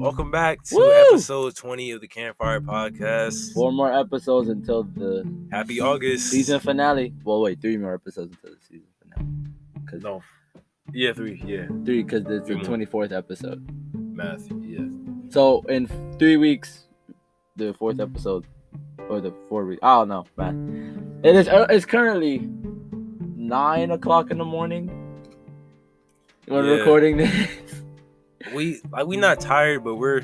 Welcome back to Woo! episode 20 of the Campfire Podcast. 4 more episodes until the Happy August. season finale. Well, wait, 3 more episodes until the season finale. No. Yeah, 3. Yeah. 3, because it's the 3 more. 24th episode. Math. Yeah. So, in 3 weeks, the 4th episode, or the 4 weeks, I don't know, math. It's currently 9 o'clock in the morning when we're recording this. We not tired, but we're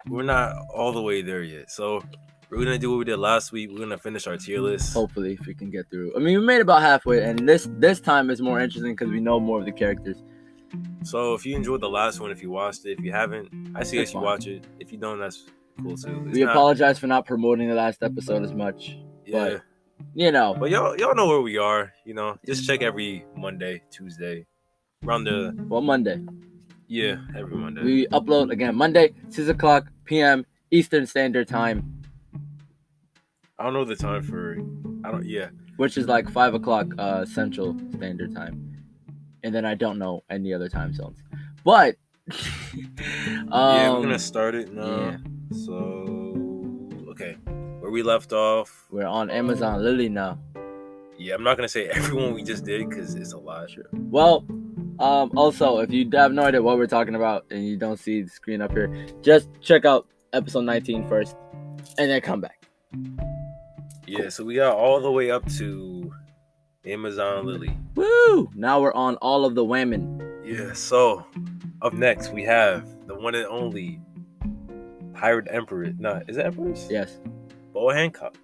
not all the way there yet. So we're gonna do what we did last week. We're gonna finish our tier list. Hopefully, if we can get through. I mean, we made about halfway, and this time is more interesting because we know more of the characters. So if you enjoyed the last one, if you watched it, if you haven't, I suggest you fine. watch it. If you don't, that's cool too. We apologize for not promoting the last episode as much. Yeah. But, you know. But y'all know where we are. You know, just check every Monday, Tuesday, around the Monday. Yeah, every Monday. We upload again Monday, 6 o'clock p.m. Eastern Standard Time. I don't know the time for. Which is like 5 o'clock Central Standard Time, and then I don't know any other time zones. But yeah, we're gonna start it now. Yeah. So okay, where we left off. We're on Amazon Lily now. Yeah, I'm not gonna say everyone we just did because it's a lot. Sure. Well. Also, if you have no idea what we're talking about and you don't see the screen up here, just check out episode 19 first and then come back. Yeah, so we got all the way up to Amazon Lily. Woo! Now we're on all of the women. Yeah, so up next we have the one and only Pirate Emperor. Nah, is it Empress? Yes. Boa Hancock.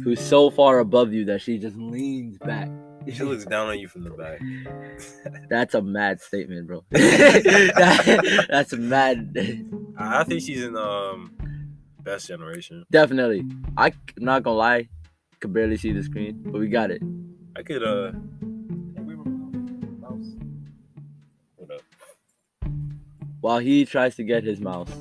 Who's so far above you that she just leans back. She looks down on you from the back. That's a mad statement, bro. That's a mad. I think she's in Best Generation. Definitely. I'm not gonna lie, could barely see the screen, but we got it. I could mouse. What up? While he tries to get his mouse,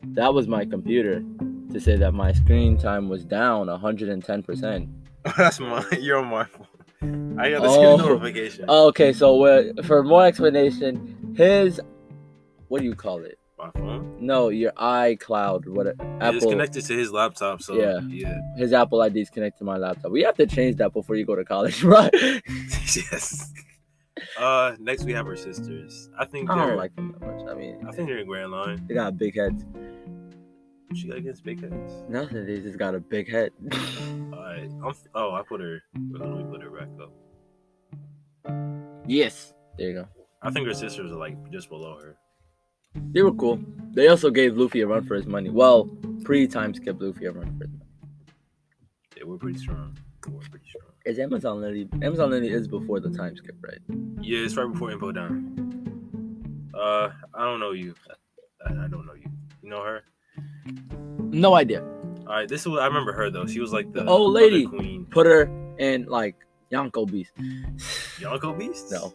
that was my computer to say that my screen time was down 110%. That's mine. You're on my phone. I got the skin notification. Okay, so for more explanation, what do you call it? My phone? No, your iCloud. Apple. It's connected to his laptop, so yeah. His Apple ID is connected to my laptop. We have to change that before you go to college, right? Yes. Next we have her sisters. I don't like them that much. I mean, I think they're in Grand Line. They got big heads. She got against big heads? Nothing. They just got a big head. Alright. I put her. Let me put her back up. Yes. There you go. I think her sisters are like just below her. They were cool. They also gave Luffy a run for his money. Well, pre-time skip Luffy a run for his money. Yeah, we're pretty strong. Is Amazon Lily is before the time skip, right? Yeah, it's right before Info Down. I don't know you. I don't know you. You know her? No idea. Alright, I remember her though. She was like the old lady queen. Put her in like Yonko Beast. Yonko Beast? No.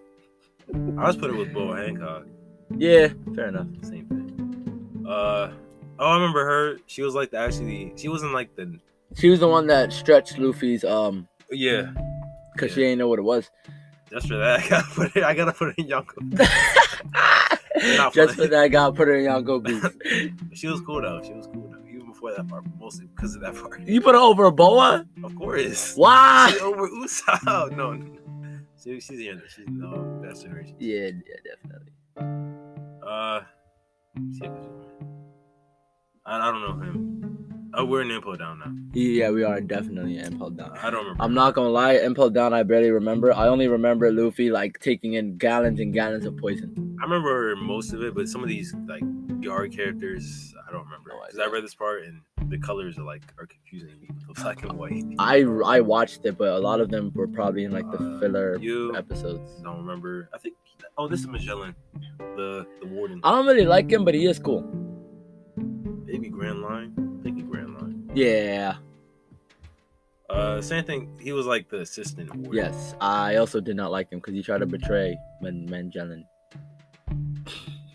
I was put her with Boa Hancock. Yeah, fair enough. Same thing. I remember her. She was like she wasn't like the. She was the one that stretched Luffy's Yeah. Cause she didn't know what it was. Just for that, I gotta put her in Yonko. Just for that, I gotta put her in Yonko Beast. She was cool though. Even before that part, mostly because of that part. You put her over a Boa? Of course. Why? She's over Usopp. No. She's in Best Generation. Yeah, definitely. I don't know him. Oh, we're in Impel Down now. Yeah, we are definitely in Impel Down. I don't remember. I'm not gonna lie, Impel Down I barely remember. I only remember Luffy like taking in gallons and gallons of poison. I remember most of it, but some of these like Yard characters, I don't remember. Because I read this part and the colors are confusing me with the black and white. I watched it, but a lot of them were probably in like the filler episodes. Don't remember. I think. Oh, this is Magellan, the warden. I don't really like him, but he is cool. Maybe Grand Line. I think he's Grand Line. Yeah. Same thing. He was like the assistant warden. Yes, I also did not like him because he tried to betray Magellan.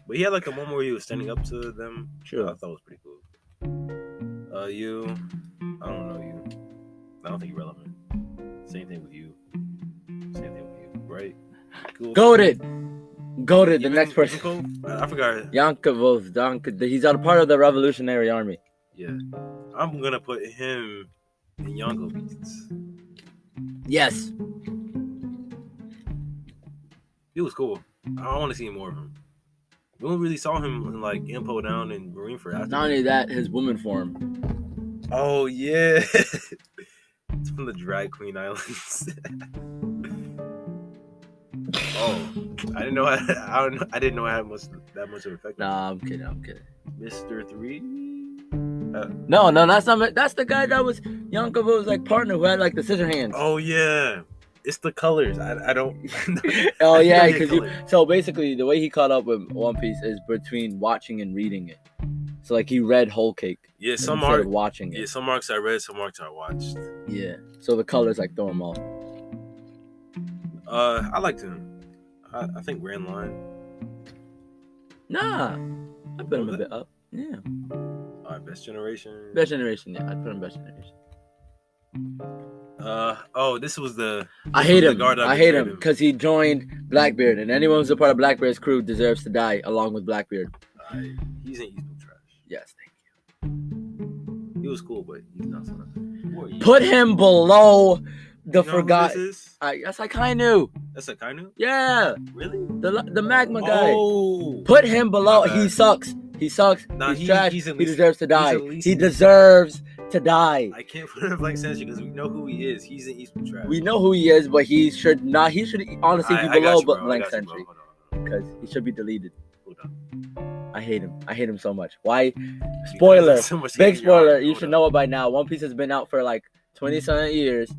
But he had like a moment where he was standing up to them. Sure. I thought it was pretty cool. You. I don't know you. I don't think you're relevant. Same thing with you. Right? Cool. Goated. Go to the next person. I forgot. Yankov. He's a part of the Revolutionary Army. Yeah. I'm going to put him in Yankovic. Yes. He was cool. I want to see more of him. We only really saw him in like Impo Down and Marineford after. Not only that, his woman form. Oh yeah. It's from the Drag Queen Islands. Oh, I didn't know. I didn't know it had that much of an effect. Nah, I'm kidding. Mr. 3. No, that's not. That's the guy that was Yankovic's like partner who had like the scissor hands. Oh yeah, it's the colors. I don't. Oh yeah, because so basically the way he caught up with One Piece is between watching and reading it. So like he read Whole Cake. Yeah, some arcs watching it. Yeah, some arcs I read, some arcs I watched. Yeah, so the colors like throw him off. I liked him. I think Grand Line. Nah, I put him a bit up. Yeah. Alright, Best Generation. Best Generation, yeah, I put him Best Generation. This was the. I hate him. I hate him because he joined Blackbeard, and anyone who's a part of Blackbeard's crew deserves to die along with Blackbeard. He's in Eastwood trash. Yes, thank you. He was cool, but he's not so nice. Put him below the forgotten. That's like Kainu. That's a Kainu? Yeah. Really? The magma guy. Oh. Put him below. He sucks. Nah, he's trash. He deserves to die. He deserves to die. I can't put him in Black Century because we know who he is. He's in Eastwood trash. We know who he is, but he should not. He should honestly be below Black Century because he should be deleted. Hold on. I hate him. I hate him so much. Why? Spoiler. Big spoiler. You should know it by now. One Piece has been out for like 20-something years.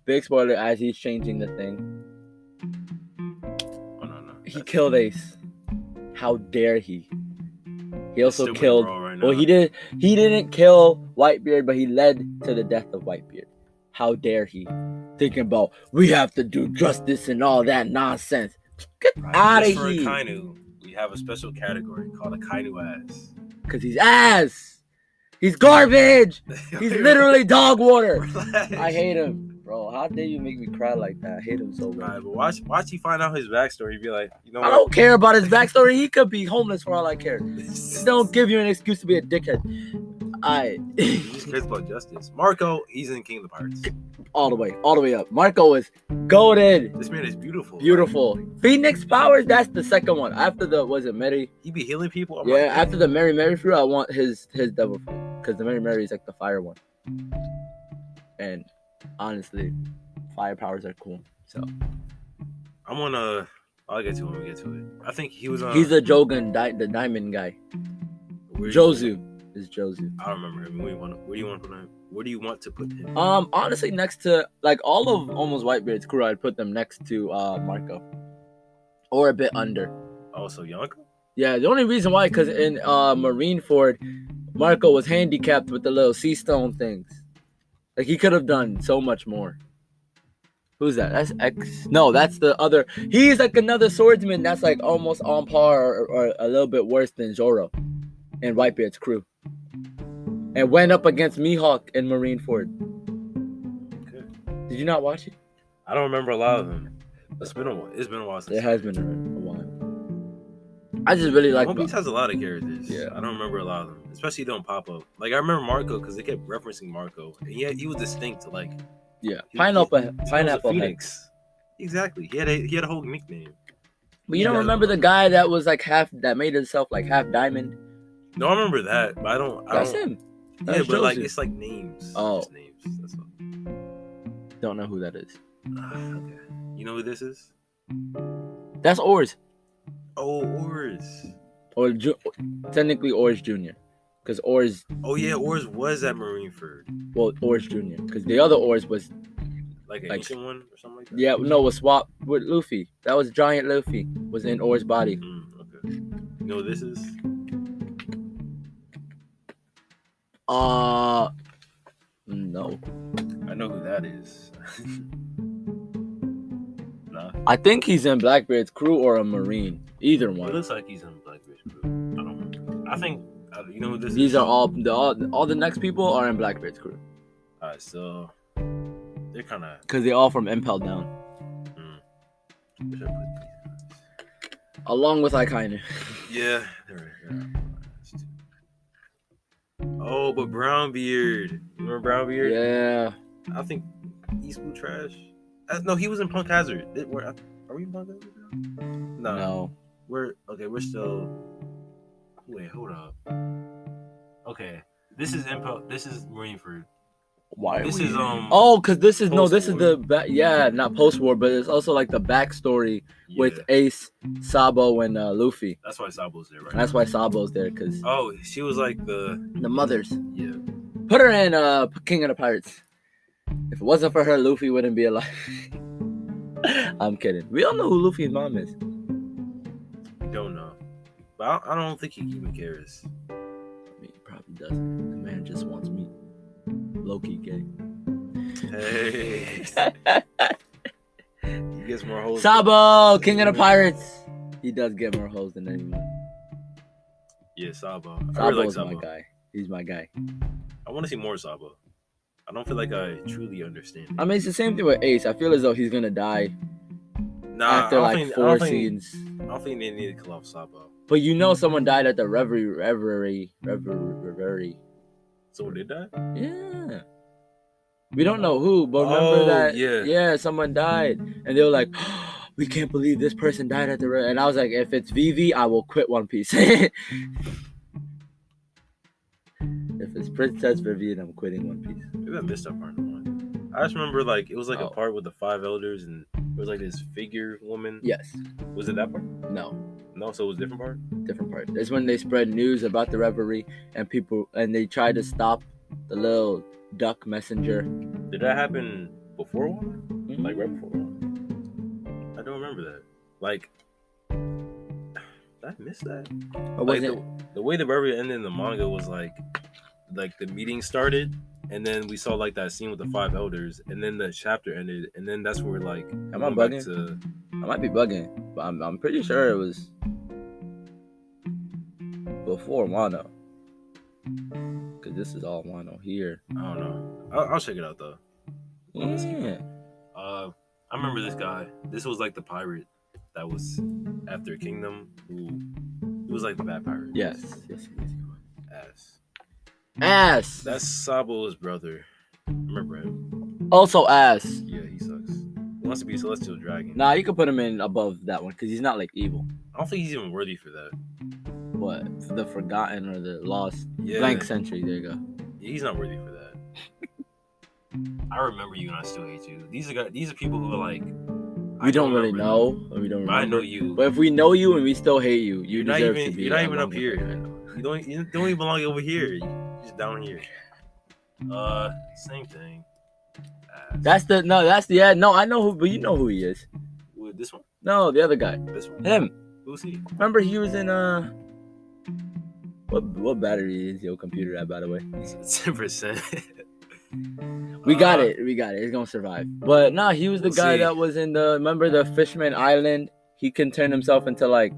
Big spoiler as he's changing the thing. Oh, no. He killed Ace. How dare he? He also killed. Well, he didn't kill Whitebeard, but he led to the death of Whitebeard. How dare he? Thinking about we have to do justice and all that nonsense. Get out of here. For a Kainu, we have a special category called a Kainu ass. Cause he's ass. He's garbage. He's literally dog water. Relax. I hate him. Bro, how dare you make me cry like that? I hate him so much. Right, but watch you find out his backstory. Be like, you know what? I don't care about his backstory. He could be homeless for all I care. Don't give you an excuse to be a dickhead. He just cares about justice. Marco, he's in King of the Pirates. All the way up. Marco is goated. This man is beautiful. Beautiful. Right? Phoenix Powers, that's the second one. After the, was it Mary? He be healing people? After the Mary fruit, I want his devil fruit. Because the Mary is like the fire one. And honestly, fire powers are cool. So I'll get to it when we get to it. I think he was he's the Jogan, the diamond guy. Jozu is Jozu. I don't remember him. Where do you want to put him? Where do you want to put him? Honestly, next to like all of almost Whitebeard's crew, I'd put them next to Marco. Or a bit under. Oh, so Yonko? Yeah, the only reason why, because in Marineford, Marco was handicapped with the little sea stone things. Like, he could have done so much more. Who's that? That's X. No, that's the other. He's like another swordsman that's like almost on par or a little bit worse than Zoro and Whitebeard's crew. And went up against Mihawk in Marineford. Okay. Did you not watch it? I don't remember a lot of them. It's been a while since. It has been a while. I just really like. One Piece has a lot of characters. Yeah, I don't remember a lot of them, especially they don't pop up. Like I remember Marco because they kept referencing Marco, and he was distinct. Like pineapple Phoenix. Exactly. He had a whole nickname. But you don't remember the guy that was like that made himself like half diamond? No, I remember that, but I don't. That's him. That's but like it's like names. Oh, just names. That's all. Don't know who that is. Okay. You know who this is? That's Oars. Oh, Oars. Or technically Oars Jr. Because Oars... Oh, yeah, Oars was at Marineford. Well, Oars Jr. Because the other Oars was... Like an ancient one or something like that? Yeah, no, was swapped with Luffy. That was Giant Luffy. Was in Oars' body. Okay. You know what this is? No. I know who that is. Nah. I think he's in Blackbeard's crew or a Marine. Either one. It looks like he's in Blackbeard's crew. I don't know. I think you know who this is. These are all the next people are in Blackbeard's crew. Alright, so they're kind of because they're all from Impel Down. Along with Ikainu. Yeah. Oh, but Brownbeard. You remember Brownbeard? Yeah. I think East Blue trash. No, he was in Punk Hazard. Are we in Punk Hazard now? No. We're still. Wait, hold up. Okay, this is Marineford. Why? This is Oh, because this is post-war. not post-war, but it's also like the backstory with Ace, Sabo, and Luffy. That's why Sabo's there, right? That's why Sabo's there, because Oh, she was like the mothers. Yeah. Put her in King of the Pirates. If it wasn't for her, Luffy wouldn't be alive. I'm kidding. We all know who Luffy's mom is. Don't know, but I don't think he even cares. I mean, he probably doesn't. The man just wants me. Low-key gay. Hey. He gets more hoes. Sabo, King of the Pirates. He does get more hoes than anyone. Yeah, Sabo. Sabo's I really like Sabo. my guy. He's my guy. I want to see more Sabo. I don't feel like I truly understand him. I mean, it's the same thing with Ace. I feel as though he's gonna die after like 4 scenes. I don't think they need to kill off Sabo. But you know someone died at the Reverie. Someone did die? Yeah. We don't know who, but remember that? Yeah, someone died. And they were like, oh, we can't believe this person died at the Reverie. And I was like, if it's Vivi, I will quit One Piece. If it's Princess Vivian, I'm quitting One Piece. Maybe I missed that part. I just remember like it was like a part with the 5 elders and it was like this figure woman. Yes. Was it that part? No, so it was a different part? Different part. It's when they spread news about the Reverie and they tried to stop the little duck messenger. Did that happen before one? Mm-hmm. Like right before one? I don't remember that. Like, did I miss that? Or like was the way the Reverie ended in the manga was like the meeting started and then we saw like that scene with the 5 elders and then the chapter ended and then that's where like am I bugging? I might be bugging, but I'm pretty sure it was before Wano. Because this is all Wano here. I don't know. I'll check it out though. Yeah. I remember this guy. This was like the pirate that was after Kingdom he was like the bad pirate. Yes. Ass. That's Sabo's brother. Remember him? Also ass. Yeah, he sucks. He wants to be a celestial dragon. Nah, you can put him in above that one because he's not like evil. I don't think he's even worthy for that. What? The Forgotten or the Lost? Yeah. Blank Century. There you go. Yeah, he's not worthy for that. I remember you and I still hate you. These are people who are like. We don't really know. Or we don't remember. I know you. But if we know you and we still hate you, you deserve to be. You're not even up here. You don't even belong over here. You're just down here. Same thing. No, I know who, but you know who he is. What, this one? No, the other guy. This one? Him. Who's he? Remember he was in what battery is your computer at, by the way? 10%. We got it. It's gonna survive. But no, he was the guy that was in remember the Fishman Island? He can turn himself into like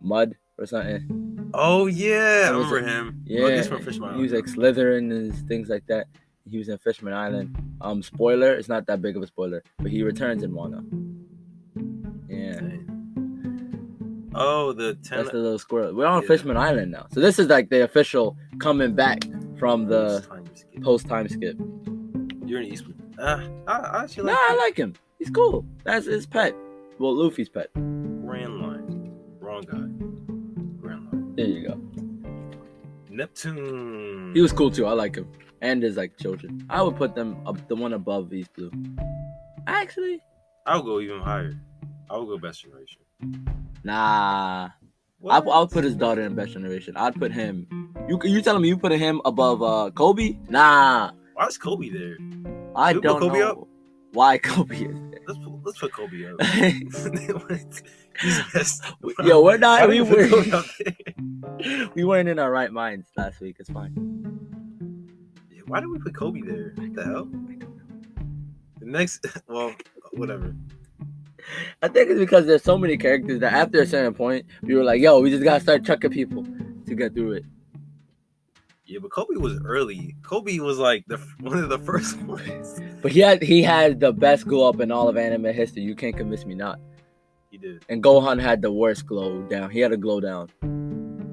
mud or something. Oh yeah, I remember him. Yeah, he's from Fishman Island. He was like Slytherin and things like that. He was in Fishman Island. Spoiler, it's not that big of a spoiler, but he returns in Wano. Yeah. Oh, that's the little squirrel. We're on Fishman Island now, so this is like the official coming back from the post time skip. You're an Eastwood. I actually like. I like him. He's cool. That's his pet. Well, Luffy's pet. Grand Line. Wrong guy. Grand Line. There you go. Neptune. He was cool too. I like him. And his like children. I would put them up the one above East Blue. Actually, I'll go even higher. I'll go Best Generation. Nah. I'll put his daughter in Best Generation. I'd put him. You telling me you put him above Kobe? Nah. Why is Kobe there? I don't know. Up? Why Kobe is there? Let's put Kobe up. He's best. Yo, we're not. We weren't in our right minds last week. It's fine. Why did we put Kobe there? What the hell? The next, well, whatever. I think it's because there's so many characters that after a certain point, we were like, yo, we just gotta start chucking people to get through it. Yeah, but Kobe was early. Kobe was like one of the first ones. But he had the best glow up in all of anime history. You can't convince me not. He did. And Gohan had the worst glow down. He had a glow down.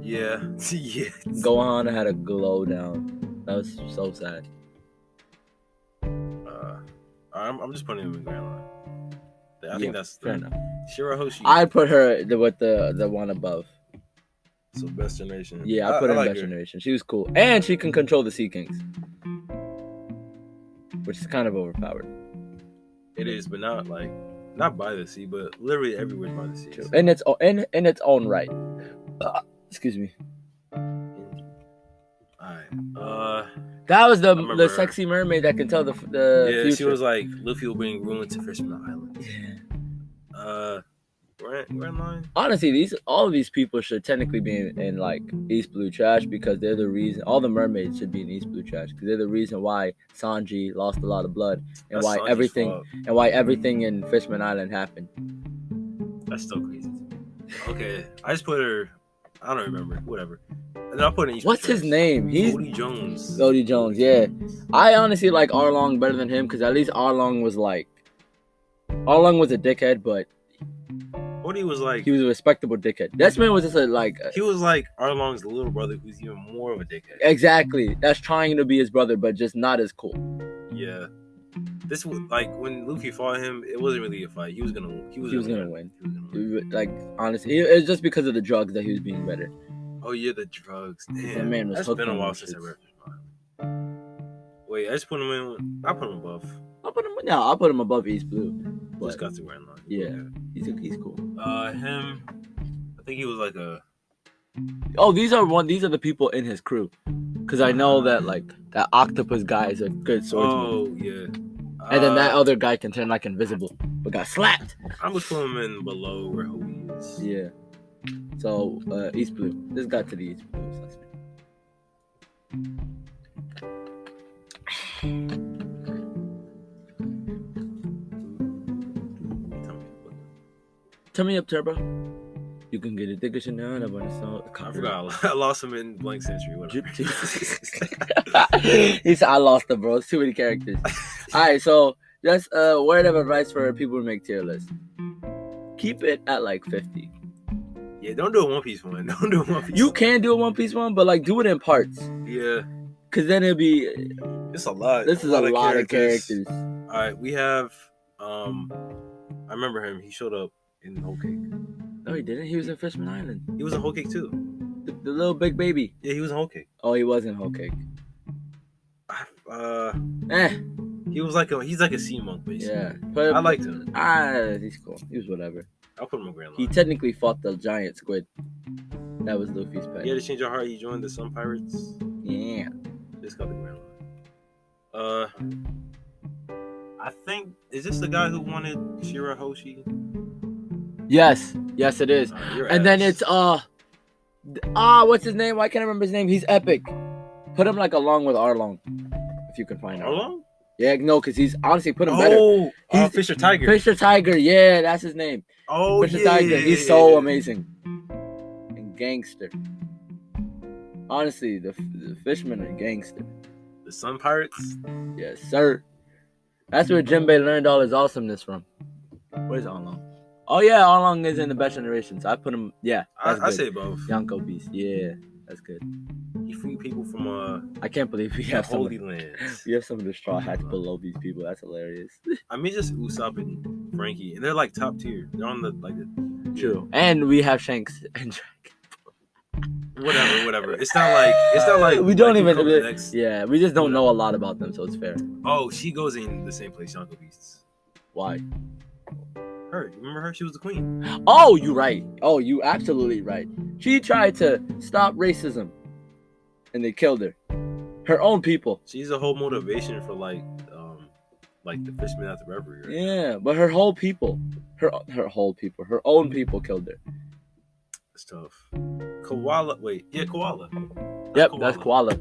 Yeah. Yeah. Gohan had a glow down. That was so sad. I'm just putting him in Grand Line. I think that's fair enough. Shirahoshi. I put her with the one above. So Best Generation. Yeah, I put her in Best Generation. She was cool. And she can control the Sea Kings. Which is kind of overpowered. It is, but not by the sea, but literally everywhere by the sea. So. In its own right. Excuse me. Alright. That was the sexy mermaid that can tell the future. She was like, Luffy will bring ruin to Fishman Island. Yeah. Grand Line. Honestly, all of these people should technically be in like East Blue Trash because they're the reason. All the mermaids should be in East Blue Trash because they're the reason why Sanji lost a lot of blood and That's why Sanji's everything in Fishman Island happened. That's still crazy. Okay, I just put her. I don't remember. Whatever. And I'll put in East. What's his name? Odie Jones. Odie Jones. Yeah, I honestly like Arlong better than him because at least Arlong was a dickhead, but. Odie was like... He was a respectable dickhead. This man was just he was like Arlong's little brother who's even more of a dickhead. Exactly. That's trying to be his brother, but just not as cool. Yeah. This was like when Luffy fought him, it wasn't really a fight. He was gonna win. Like, honestly, it was just because of the drugs that he was being better. Oh yeah, the drugs. Damn. That man was That's been a while since I read this. Wait, I just put him in. I put him above. I'll put him above East Blue. Just got to Grand Line. Yeah, he's cool. Him. I think he was like a. Oh, these are the people in his crew, because I know that like that octopus guy is a good swordsman. Oh yeah. And then that other guy can turn like invisible, but got slapped. I'm just putting him in below where Odie is. Yeah. So East Blue. This got to the East Blue. Turn me up, Turbo. You can get a digger now. I forgot. I lost him in Blank Century. Whatever. He said I lost him, bro. It's too many characters. All right, so just word of advice for people to make tier lists. Keep it at like 50. Yeah, don't do a One Piece one. Don't do a One Piece. You can do a One Piece one, but like do it in parts. Yeah. Cause then it'll be. It's a lot. This is a lot of characters. All right, we have. I remember him. He showed up in Whole Cake. No, he didn't. He was in Fishman Island. He was in Whole Cake too. The little big baby. Yeah, he was in Whole Cake. Oh, he was in Whole Cake. He was like he's like a sea monk basically. Yeah, but I liked him. He's cool. He was whatever. I'll put him in Grand Line. He technically fought the giant squid. That was Luffy's pet. He had to change your heart. He joined the Sun Pirates. Yeah. Just got the Grand Line. I think is this the guy who wanted Shirahoshi? Yes, it is. And then it's what's his name? Why can't I remember his name? He's epic. Put him like along with Arlong, if you can find out. Arlong? Yeah, no, because he's honestly put him better. Oh, he's Fisher Tiger. Fisher Tiger, yeah, that's his name. Oh, Fisher Tiger, he's so amazing and gangster. Honestly, the fishermen are gangster. The Sun Pirates? Yes, sir. That's where Jinbei learned all his awesomeness from. Where's Arlong? Oh yeah, Arlong is in the Best Generation, so I put him. Yeah, I say both. Yonko Beast, yeah, that's good. He freed people from I can't believe we have Holy Lands. We have some of the Straw Hats below these people. That's hilarious. I mean, just Usopp and Frankie, and they're like top tier. They're on the True, and we have Shanks and Dragon. Whatever. It's not like we don't even. Yeah, we just don't know a lot about them, so it's fair. Oh, she goes in the same place Yonko Beasts. Why? Her. You remember her? She was the queen. Oh, you right. Oh, you absolutely right. She tried to stop racism, and they killed her. Her own people. She's a whole motivation for like the fishermen at the reverie. Right? Yeah, but her whole people, her own people killed her. It's tough. Koala. Wait, yeah, Koala. That's Koala.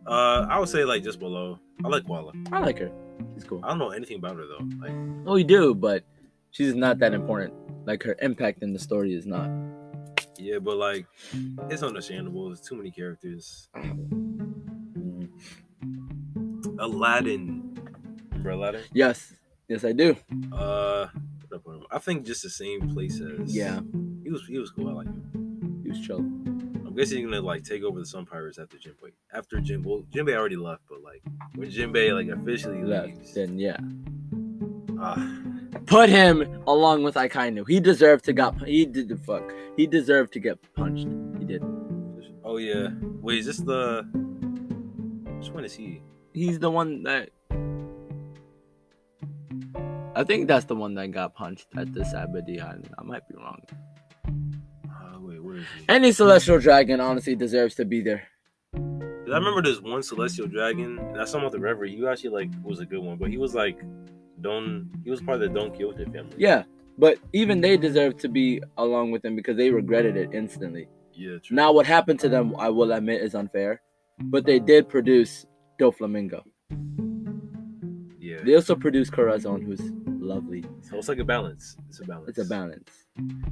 I would say like just below. I like Koala. I like her. She's cool. I don't know anything about her though. Like, oh, you do, but she's not that important. Like her impact in the story is not. Yeah, but like it's understandable. There's too many characters. Aladdin. Remember Aladdin? Yes, I do. I I think just the same place as. Yeah. He was cool. I like him. He was chill. I'm guessing he's gonna like take over the Sun Pirates after Jinbei. Jinbei already left, but like when Jinbei like officially leaves, then yeah. Put him along with Akainu. He deserved to He deserved to get punched. He did. Oh yeah. Wait, is this the? Which one is he? He's the one that. I think that's the one that got punched at the Sabadi Island. I might be wrong. Wait, where is he? Any celestial dragon honestly deserves to be there. I remember there's one celestial dragon, and I saw him with the Reverie. He actually like was a good one, but he was like he was part of the Don Quixote family. Yeah, but even they deserve to be along with him because they regretted it instantly. Yeah, true. Now what happened to them, I will admit, is unfair, but they did produce Doflamingo. Yeah. They also produced Corazon, who's lovely. So it's like a balance. It's a balance.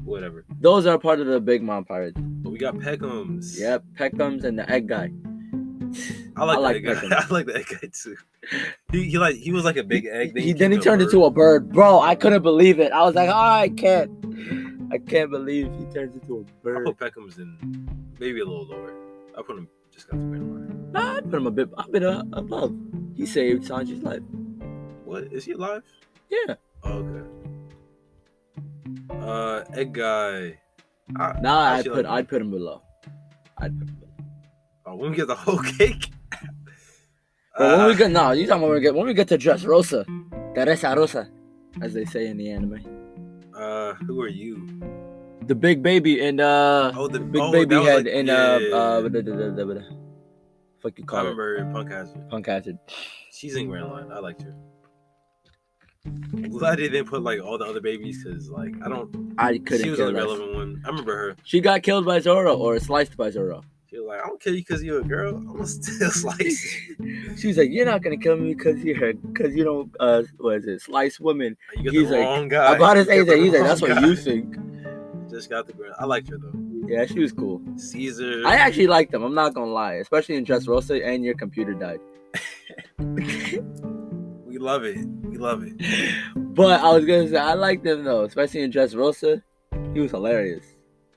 Whatever. Those are part of the Big Mom Pirates. But we got Peckham's. Yep, Peckham's and the egg guy. I like the egg guy. I like the egg guy too. He was like a big egg. Then he turned into a bird. Bro, I couldn't believe it. I was like, I can't believe he turns into a bird. I put Peckham's in maybe a little lower. I put him just got the better line. Nah, I put him a bit above. He saved Sanji's life. What? Is he alive? Yeah. Oh, okay. Egg guy. I'd put him below. Oh, when we get the whole cake. But when we get to Dressrosa, Teresa Rosa, as they say in the anime. Who are you? The big baby and the big baby head like, in fuck you call it? I remember Punk Hazard. She's in Grand Line. I liked her. I'm glad they didn't put like all the other babies because like I couldn't. She was a relevant one. I remember her. She got killed by Zoro or sliced by Zoro. She was like, I don't kill you because you're a girl. I'm gonna still slice you. She's like, you're not gonna kill me because you don't slice women. He's the wrong guy. About his age, he's like, that's what you think. Just got the girl. I liked her though. Yeah, she was cool. Caesar. I actually liked them. I'm not gonna lie, especially in Dressrosa and your computer died. We love it. But I was gonna say I liked them though, especially in Dressrosa. He was hilarious.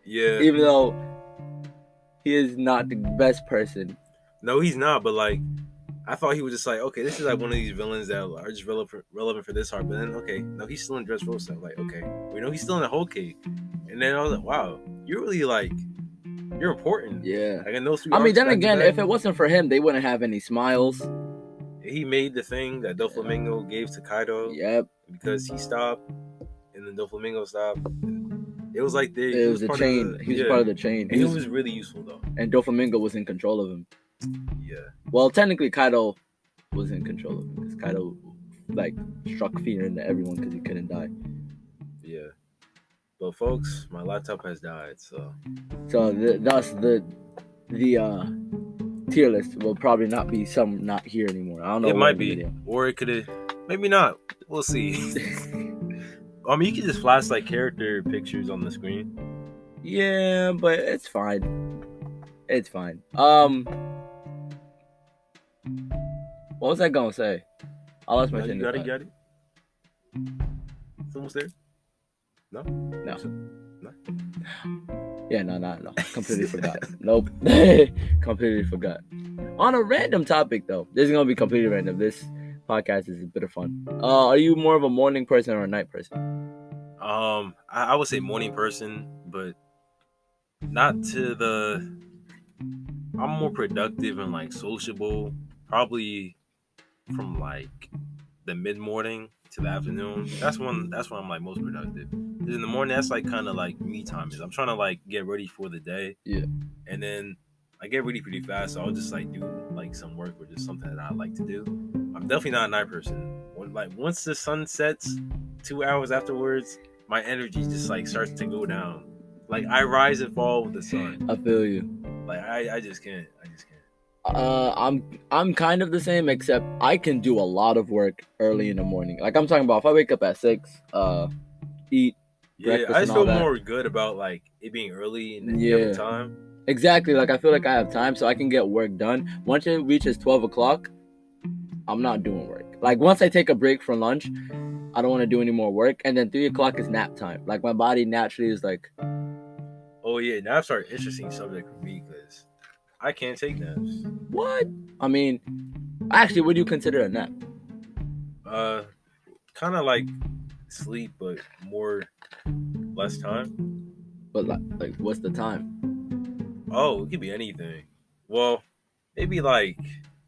Yeah. Even though he is not the best person. No, he's not. But like, I thought he was just like, okay, this is like one of these villains that are just relevant for this arc. But then, okay, no, he's still in Dressrosa. Like, okay, we know he's still in the whole cake. And then I was like, wow, you're really like, you're important. Yeah. Like in those 3 I mean, then again, if it wasn't for him, they wouldn't have any Smiles. He made the thing that Doflamingo gave to Kaido. Yep. Because he stopped, and then Doflamingo stopped. It was like it was a chain. He was part of the chain. And it was really useful though. And Doflamingo was in control of him. Yeah. Well, technically, Kaido was in control of him because Kaido like struck fear into everyone because he couldn't die. Yeah. But folks, my laptop has died, so. Thus the tier list will probably not here anymore. I don't know. It might be, or it could. Maybe not. We'll see. I mean, you can just flash like character pictures on the screen. Yeah, but it's fine. It's fine. What was I gonna say? I lost my train of thought. You got it. It's almost there. No. Yeah, no. Completely forgot. Nope. Completely forgot. On a random topic, though. This is going to be completely random. This podcast is a bit of fun. Are you more of a morning person or a night person? I would say morning person, but not to the... I'm more productive and, like, sociable. Probably from, like, the mid-morning to the afternoon. That's when I'm like most productive. Because in the morning, that's like kind of like me time is. I'm trying to like get ready for the day. Yeah. And then I get ready pretty fast, so I'll just like do like some work or just something that I like to do. I'm definitely not a night person. Once the sun sets, 2 hours afterwards, my energy just like starts to go down. Like I rise and fall with the sun. I feel you. Like I just can't. I'm kind of the same, except I can do a lot of work early in the morning. Like I'm talking about if I wake up at 6, eat breakfast. I just feel more good about like it being early and having time. Exactly. Like I feel like I have time, so I can get work done. Once it reaches 12 o'clock, I'm not doing work. Like once I take a break from lunch, I don't want to do any more work, and then 3 o'clock is nap time. Like my body naturally is like. Oh yeah, naps are an interesting subject for me because I can't take naps. What? I mean, actually, what do you consider a nap? Kind of like sleep, but less time. But like, what's the time? Oh, it could be anything. Well, maybe like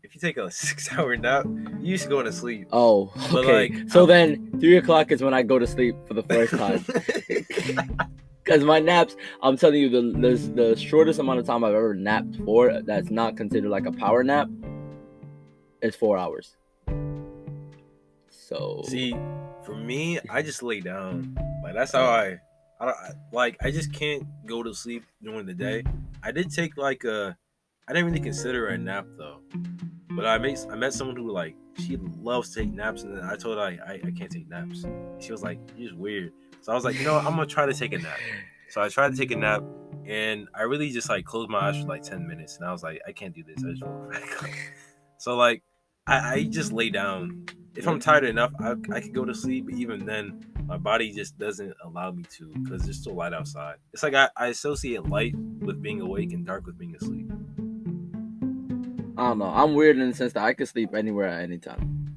if you take a 6-hour nap, you used to go to sleep. Oh, okay. Like, so then 3 o'clock is when I go to sleep for the first time. Because my naps, I'm telling you, the shortest amount of time I've ever napped for that's not considered like a power nap is 4 hours. So see, for me, I just lay down. Like that's how I just can't go to sleep during the day. I did take I didn't really consider a nap though. But I met someone who like she loves to take naps, and then I told her I can't take naps. She was like, "You're just weird." So I was like, you know what? I'm gonna try to take a nap. So I tried to take a nap, and I really just like closed my eyes for like 10 minutes, and I was like, I can't do this. I just woke back up. So like I just lay down. If I'm tired enough, I could go to sleep. But even then, my body just doesn't allow me to because there's still light outside. It's like I associate light with being awake and dark with being asleep. I don't know. I'm weird in the sense that I can sleep anywhere at any time,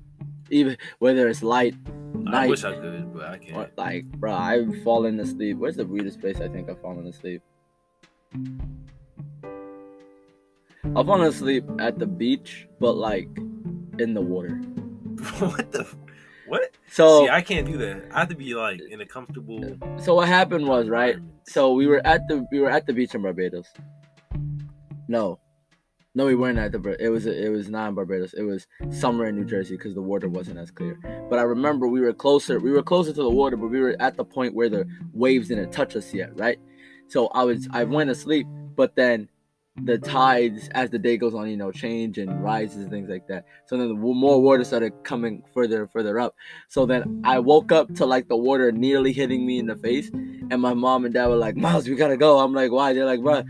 even whether it's light. Night, I wish I could, but I can't. Like, bro, I've fallen asleep. Where's the weirdest place I think I've fallen asleep? I've fallen asleep at the beach, but like in the water. What? So see, I can't do that. I have to be like in a comfortable. So what happened was, right? So we were at the beach in Barbados. No, we weren't at the. It was not in Barbados. It was somewhere in New Jersey because the water wasn't as clear. But I remember we were closer. We were closer to the water, but we were at the point where the waves didn't touch us yet, right? So I went to sleep, but then the tides, as the day goes on, change and rises and things like that. So then the more water started coming further and further up. So then I woke up to like the water nearly hitting me in the face, and my mom and dad were like, "Myles, we gotta go." I'm like, "Why?" They're like, "Bro,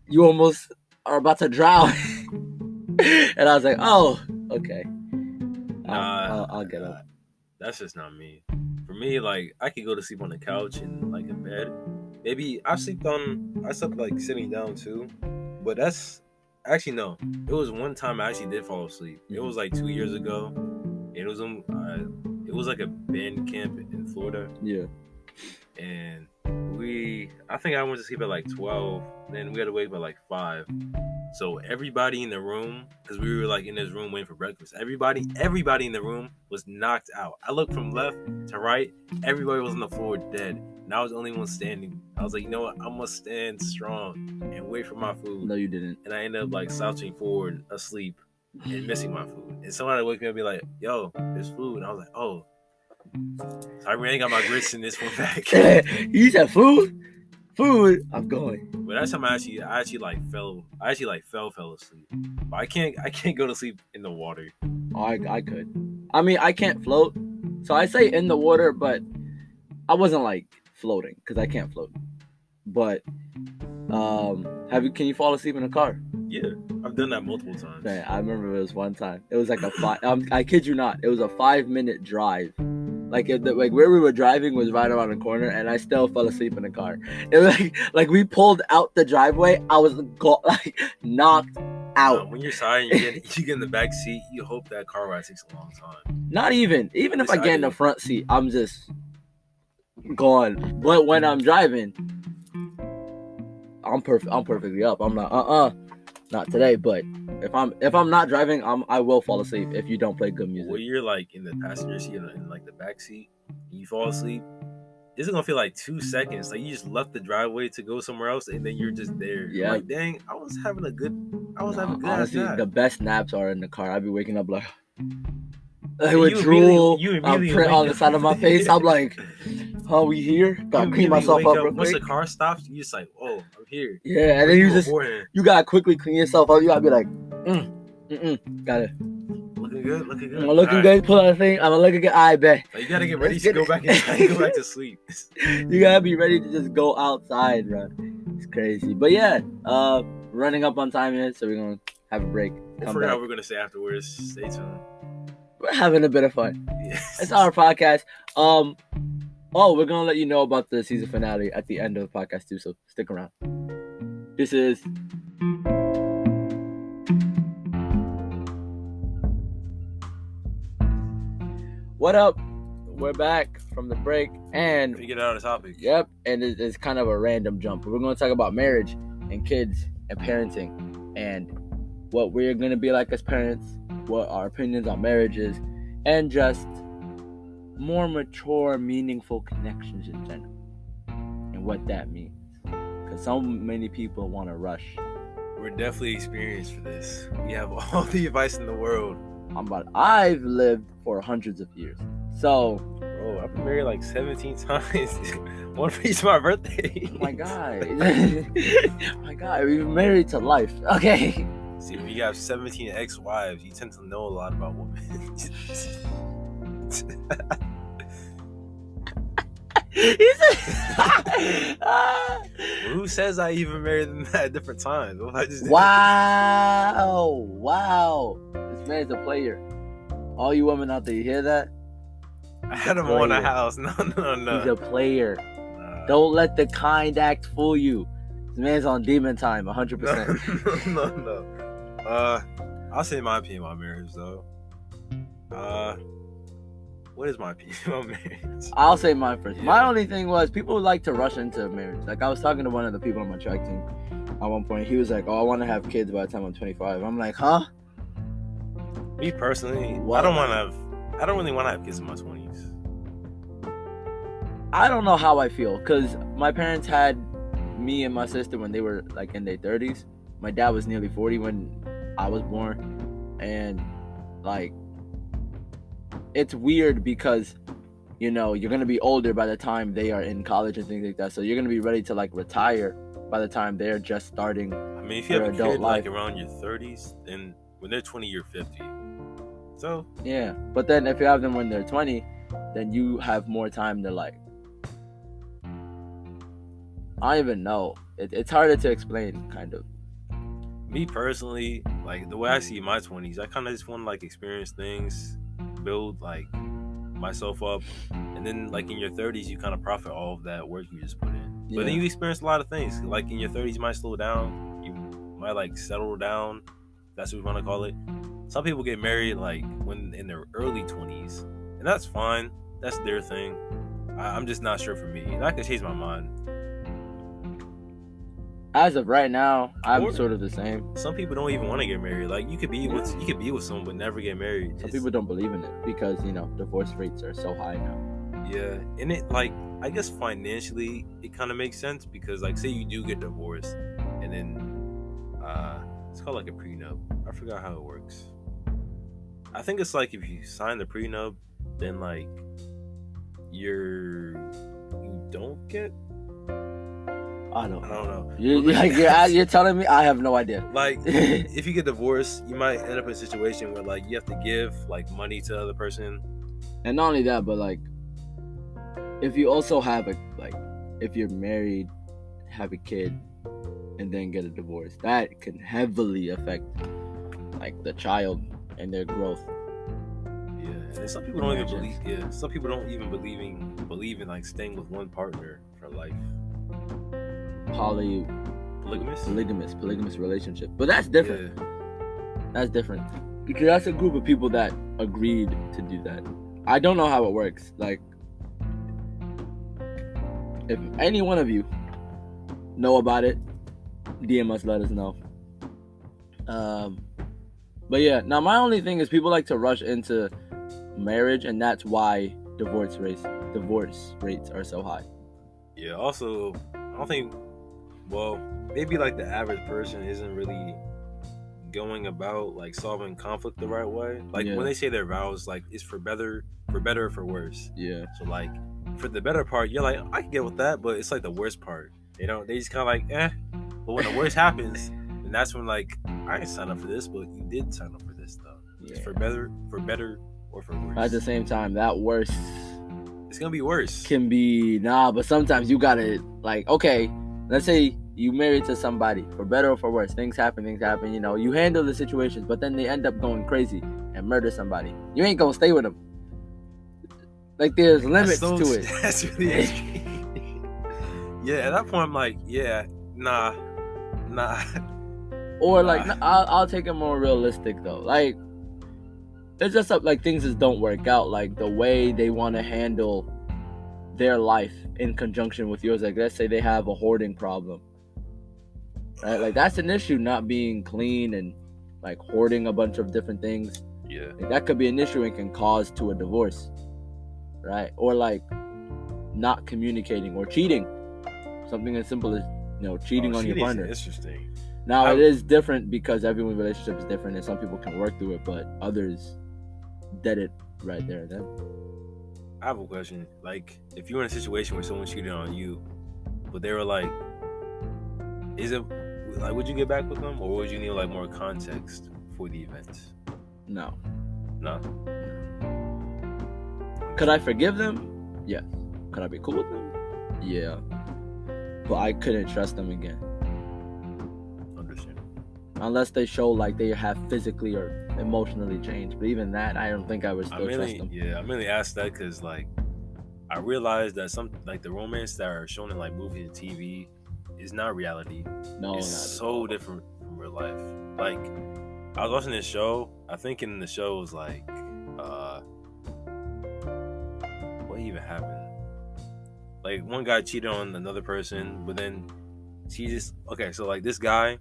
you almost are about to drown." And I was like, "Oh, okay. I'll get up." That's just not me. For me, like I could go to sleep on the couch and like in bed. Maybe I slept like sitting down too. But that's actually no. It was one time I actually did fall asleep. It was like 2 years ago. It was like a band camp in Florida. Yeah. And I think I went to sleep at like 12. Then we had to wake up at like 5. So everybody in the room, because we were like in this room waiting for breakfast. Everybody in the room was knocked out. I looked from left to right. Everybody was on the floor dead. And I was the only one standing. I was like, you know what? I'm going to stand strong and wait for my food. No, you didn't. And I ended up like slouching forward, asleep, and missing my food. And somebody woke me up and be like, yo, there's food. And I was like, oh. So I really got my grits in this one back. You said food? Food, I'm going. But that time I actually fell asleep. But I can't go to sleep in the water. Oh, I could. I mean, I can't float. So I say in the water, but I wasn't like floating because I can't float. But can you fall asleep in a car? Yeah, I've done that multiple times. Man, I remember it was one time. It was like I kid you not, it was a 5-minute drive. Like where we were driving was right around the corner, and I still fell asleep in the car. It was like we pulled out the driveway, I was knocked out. When you're tired and you get in the back seat, you hope that car ride takes a long time. Not even if I get in the front seat, I'm just gone. But when I'm driving, I'm perfectly up. I'm like, not today. But if I'm not driving, I will fall asleep if you don't play good music. Well, you're like in the passenger seat in like the back seat, and you fall asleep. It's gonna feel like 2 seconds. Like you just left the driveway to go somewhere else, and then you're just there. Yeah. Like dang, I was having a good honestly, nap. The best naps are in the car. I'd be waking up like with drool, print on the side of my face. I'm like, "Oh, we here?" Gotta clean myself up real quick. Once the car stops, you just like, "Oh, I'm here." Yeah, and then you gotta quickly clean yourself up. You gotta be like, got it. Looking good. I'm looking good. Pull out a thing. I'm looking good. I bet. Like, you gotta get ready to go back inside. Go back to sleep. You gotta be ready to just go outside, bro. It's crazy, but yeah, running up on time here, so we're gonna have a break. I forgot what we're gonna say afterwards. Stay tuned. We're having a bit of fun. Yes. It's our podcast. We're gonna let you know about the season finale at the end of the podcast too, so stick around. This is what up? We're back from the break and we get out of the topic. Yep, and it's kind of a random jump. We're gonna talk about marriage and kids and parenting and what we're gonna be like as parents, what our opinions on marriage is, and just more mature, meaningful connections in general, and what that means. Because so many people want to rush. We're definitely experienced for this. We have all the advice in the world. I've lived for hundreds of years. So, bro, I've been married like 17 times. One for each of my birthday. Oh my God. My God, we've been married to life. Okay. See, when you have 17 ex-wives, you tend to know a lot about women. Who says I even married them at different times? Wow. This man's a player. All you women out there, you hear that? I had him on the house. No. He's a player. Don't let the kind act fool you. This man's on demon time, 100%. No. I'll say my opinion on marriage, though. What is my opinion on marriage? I'll say mine first. Yeah. My only thing was people like to rush into marriage. Like, I was talking to one of the people on my track team at one point. He was like, I want to have kids by the time I'm 25. I'm like, huh? Me personally, what? I don't really want to have kids in my 20s. I don't know how I feel, because my parents had me and my sister when they were like in their 30s. My dad was nearly 40 when I was born, and like, it's weird because, you know, you're going to be older by the time they are in college and things like that. So you're going to be ready to like retire by the time they're just starting. I mean, if you have a kid like around your 30s, then when they're 20, you're 50. So yeah, but then if you have them when they're 20, then you have more time to like, I don't even know. It's harder to explain, kind of. Me personally, like the way I see my 20s, I kind of just want to like experience things, build like myself up, and then like in your 30s you kind of profit all of that work you just put in. But then you experience a lot of things. Like in your 30s you might slow down, you might like settle down, that's what we want to call it. Some people get married like when in their early 20s, and that's fine, that's their thing. I'm just not sure for me, and I could change my mind. As of right now, I'm sort of the same. Some people don't even want to get married. Like you could be with someone but never get married. Some people don't believe in it because, you know, divorce rates are so high now. Yeah, and it like, I guess financially it kind of makes sense because like say you do get divorced and then it's called like a prenup. I forgot how it works. I think it's like if you sign the prenup, then like you don't get. I don't know. You're telling me? I have no idea. Like, if you get divorced, you might end up in a situation where, like, you have to give, like, money to the other person. And not only that, but, like, if you also have, if you're married, have a kid, and then get a divorce, that can heavily affect, like, the child and their growth. Yeah, and some people don't even believe, some people don't even believe in, like, staying with one partner for life. Polygamous relationship, but that's different. That's different because that's a group of people that agreed to do that. I don't know how it works. Like, if any one of you know about it, DM us, let us know. But yeah, now my only thing is people like to rush into marriage, and that's why divorce rates are so high. Yeah, also I don't think, well, maybe like the average person isn't really going about like solving conflict the right way. Like when they say their vows, like it's for better or for worse. Yeah. So like for the better part, you're like, I can get with that, but it's like the worst part. You know, they just kind of like, But when the worst happens, and that's when like, I didn't sign up for this, but you did sign up for this though. Yeah. It's for better or for worse. At the same time, that worse, it's gonna be worse. Can be but sometimes you gotta like, okay, let's say you married to somebody for better or for worse. Things happen. You know, you handle the situations, but then they end up going crazy, and murder somebody. You ain't gonna stay with them. Like, there's limits to it. That's really extreme. Yeah, at that point, I'm like, yeah, nah. Or like, I'll take it more realistic though. Like, it's just like things just don't work out. Like the way they want to handle their life in conjunction with yours. Like, let's say they have a hoarding problem, right? Like, that's an issue, not being clean and like hoarding a bunch of different things. Yeah, like, that could be an issue and can cause to a divorce, right? Or like not communicating or cheating. Something as simple as cheating on your partner. Interesting. Now it is different because everyone's relationship is different, and some people can work through it, but others dead it right there and then. I have a question. Like, if you were in a situation where someone cheated on you, but they were like, is it like, would you get back with them, or would you need like more context for the event? No. Could I forgive them? Yes. Could I be cool with them? Yeah. But I couldn't trust them again. Understand. Unless they show like they have physically or emotionally changed. But even that, I don't think I would still trust them. Yeah, I mainly asked that because like I realized that some like the romance that are shown in like movies and TV is not reality. No, it's so different from real life. Like, I was watching this show. I think in the show was like, what even happened? Like, one guy cheated on another person, but then she just so like this guy,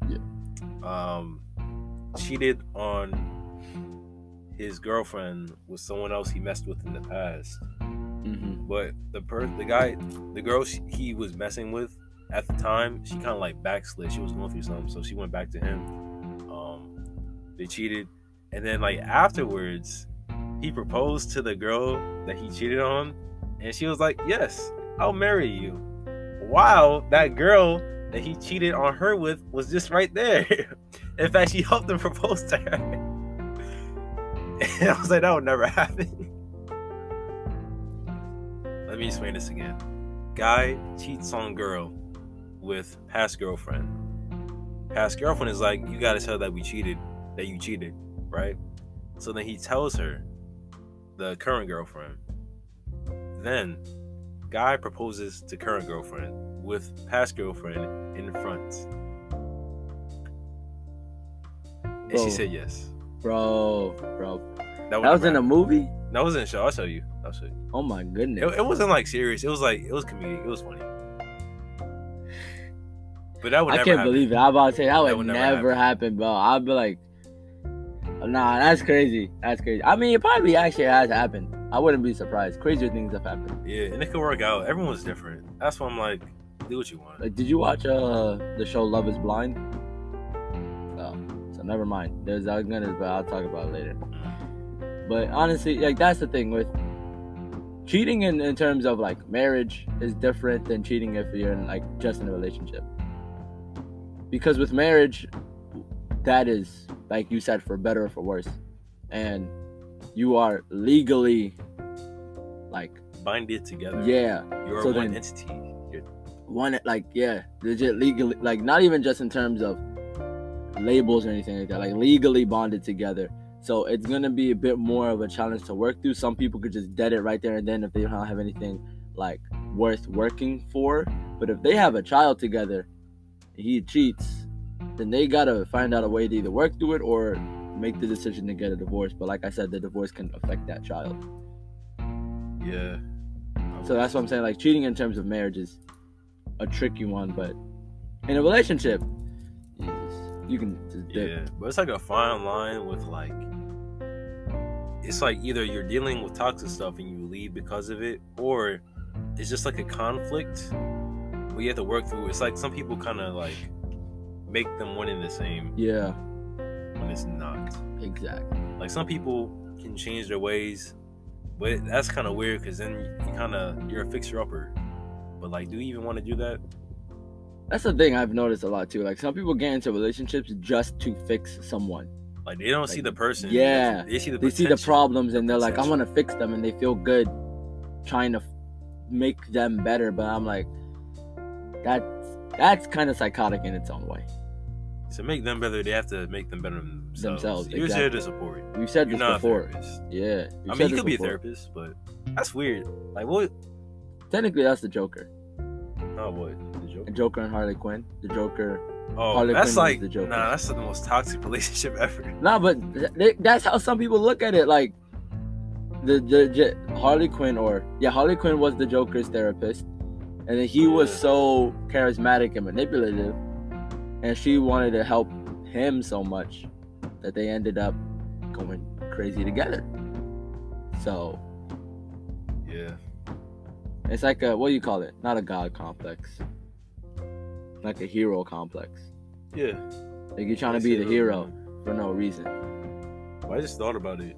cheated on his girlfriend with someone else he messed with in the past. Mm-hmm. But the girl he was messing with at the time, she kind of like backslid. She was going through something, so she went back to him. They cheated, and then like afterwards, he proposed to the girl that he cheated on, and she was like, "Yes, I'll marry you." Wow, that girl that he cheated on her with was just right there. In fact, she helped him propose to her. And I was like, that would never happen. Let me explain this again. Guy cheats on girl with past girlfriend. Past girlfriend is like, you gotta tell that you cheated, right? So then he tells her, the current girlfriend. Then guy proposes to current girlfriend with past girlfriend in front. And she said yes. Bro. That was in a movie? That was in a show. I'll show you. Oh my goodness. It wasn't like serious. It was comedic. It was funny. But that would never happen. I can't believe it. I'm about to say that would never happen, bro. I'd be like, nah, that's crazy. I mean, it probably actually has happened. I wouldn't be surprised. Crazier things have happened. Yeah, and it could work out. Everyone's different. That's why I'm like, do what you want. Like, did you watch the show Love is Blind? Oh, so never mind. But I'll talk about it later. But honestly, like, that's the thing with cheating in terms of like marriage is different than cheating if you're in like just in a relationship. Because with marriage, that is, like you said, for better or for worse. And you are legally like binded together. Yeah. You're so one entity. Legit legally, like not even just in terms of labels or anything like that, like legally bonded together. So it's gonna be a bit more of a challenge to work through. Some people could just dead it right there and then if they don't have anything like worth working for. But if they have a child together, he cheats, then they gotta find out a way to either work through it or make the decision to get a divorce. But like I said, the divorce can affect that child. Yeah. So that's what I'm saying. Like, cheating in terms of marriage is a tricky one, but in a relationship, you can just dip. Yeah, but it's like a fine line with like, it's like either you're dealing with toxic stuff and you leave because of it, or it's just like a conflict where you have to work through. It's like some people kind of like make them one and the same. Yeah. When it's not. Exactly. Like, some people can change their ways, but that's kind of weird because then you're a fixer-upper. But like, do you even want to do that? That's the thing I've noticed a lot too. Like, some people get into relationships just to fix someone. Like, they don't see the person. Yeah. They see the problems and they're like, I'm going to fix them, and they feel good trying to make them better. But I'm like, that's kind of psychotic in its own way. To make them better, they have to make them better themselves. You're exactly. here to support. We've said You're this not before. A therapist. Yeah. I mean, you could be a therapist, but that's weird. Like, what? Technically, that's the Joker. Oh, what? The Joker? The Joker and Harley Quinn. The Joker. Oh, Harley that's Quinn like, the Joker. Nah, that's the most toxic relationship ever. Nah, but that's how some people look at it. Like, the Harley Quinn Harley Quinn was the Joker's therapist, and then he was so charismatic and manipulative, and she wanted to help him so much that they ended up going crazy together. So yeah, it's like a, what do you call it? Not a god complex, like a hero complex. Yeah, like you're trying to be the hero for no reason. Well, I just thought about it.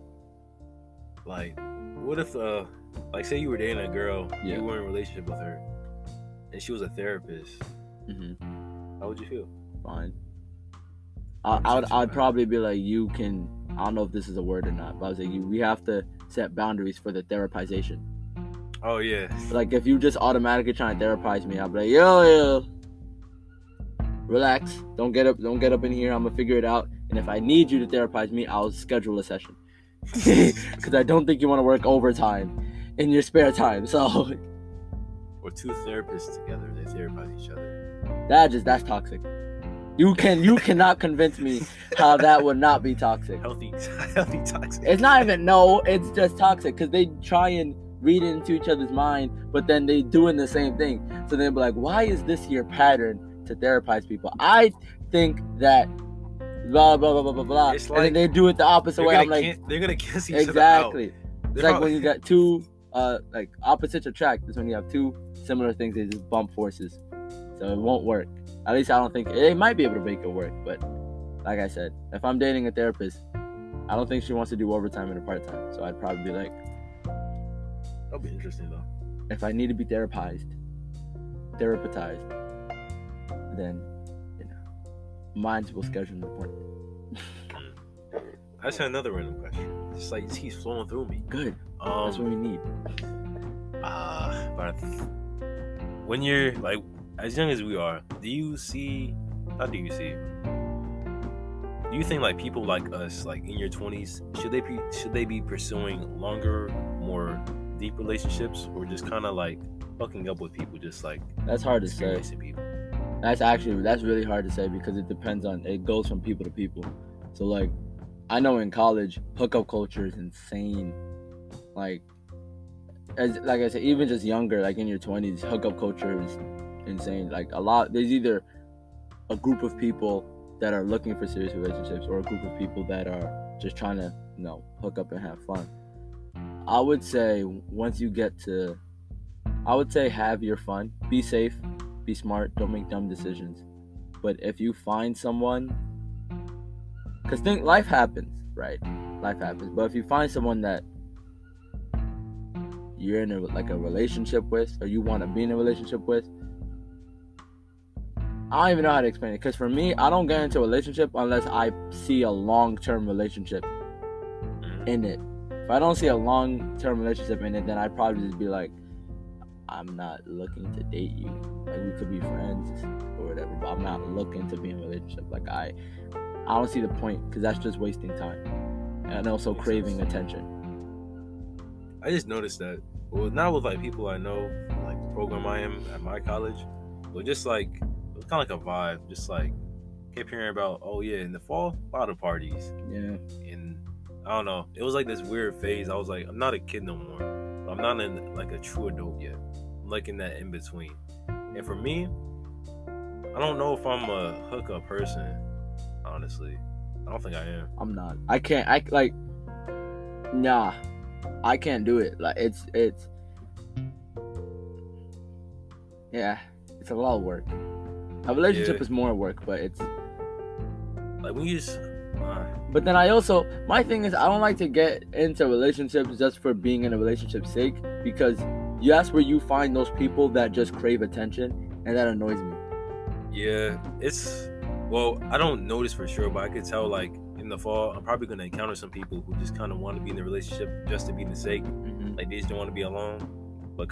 Like, what if, like, say you were dating a girl, you were in a relationship with her, and she was a therapist. Mm-hmm. How would you feel? Fine. I'd probably be like, you can. I don't know if this is a word or not, but I was like, we have to set boundaries for the therapization. Oh yeah. Like, if you just automatically trying to therapize me, I'll be like, yo, relax. Don't get up in here. I'm gonna figure it out. And if I need you to therapize me, I'll schedule a session. Because I don't think you want to work overtime in your spare time. So. Or two therapists together, they therapize each other. That's toxic. You cannot convince me how that would not be toxic. Healthy toxic. It's not even it's just toxic because they try and read into each other's mind, but then they doing the same thing. So they'll be like, why is this your pattern to therapize people? I think that blah blah blah blah blah blah. It's and then they do it the opposite way. I'm like, they're gonna kiss each other out. Exactly. It's like when you got two like opposites attract. It's when you have two similar things, they just bump forces. So it won't work. At least I don't think they might be able to make it work. But like I said, if I'm dating a therapist, I don't think she wants to do overtime in her part-time. So I'd probably be like, that'll be interesting though. If I need to be therapized, then mine will schedule an appointment. I just had another random question. It's like, it keeps flowing through me. Good. That's what we need. But when you're like as young as we are, do you think like people like us, like in your 20s, should they be pursuing longer, more deep relationships, or just kind of like hooking up with people, just like that's hard to say. People? That's really hard to say because it goes from people to people. So like, I know in college, hookup culture is insane. Like I said, even just younger, like in your 20s, hookup culture is insane. Like there's either a group of people that are looking for serious relationships or a group of people that are just trying to, hook up and have fun. I would say have your fun, be safe, be smart, don't make dumb decisions. But if you find someone, because life happens, right? Life happens. But if you find someone that you're in a relationship with, or you want to be in a relationship with, I don't even know how to explain it. Because for me, I don't get into a relationship unless I see a long-term relationship in it. If I don't see a long-term relationship in it, then I'd probably just be like, I'm not looking to date you. Like, we could be friends or whatever, but I'm not looking to be in a relationship. Like, I don't see the point, because that's just wasting time. And also craving attention. I just noticed that. Well, not with like people I know, like the program I am at my college, but just like, it was kind of like a vibe. Just like, kept hearing about, oh yeah, in the fall, a lot of parties. Yeah. And I don't know, it was like this weird phase. I was like, I'm not a kid no more. I'm not in like a true adult yet. I'm like in that in between. And for me, I don't know if I'm a hookup person. Honestly, I don't think I am. I'm not. I can't. Nah. I can't do it. Like it's yeah, it's a lot of work. A relationship is more work, but it's like when you just but then my thing is, I don't like to get into relationships just for being in a relationship's sake, because that's where you find those people that just crave attention, and that annoys me. Yeah, I don't know this for sure, but I could tell like in the fall, I'm probably going to encounter some people who just kind of want to be in a relationship just to be in the sake. Mm-hmm. Like, they just don't want to be alone. But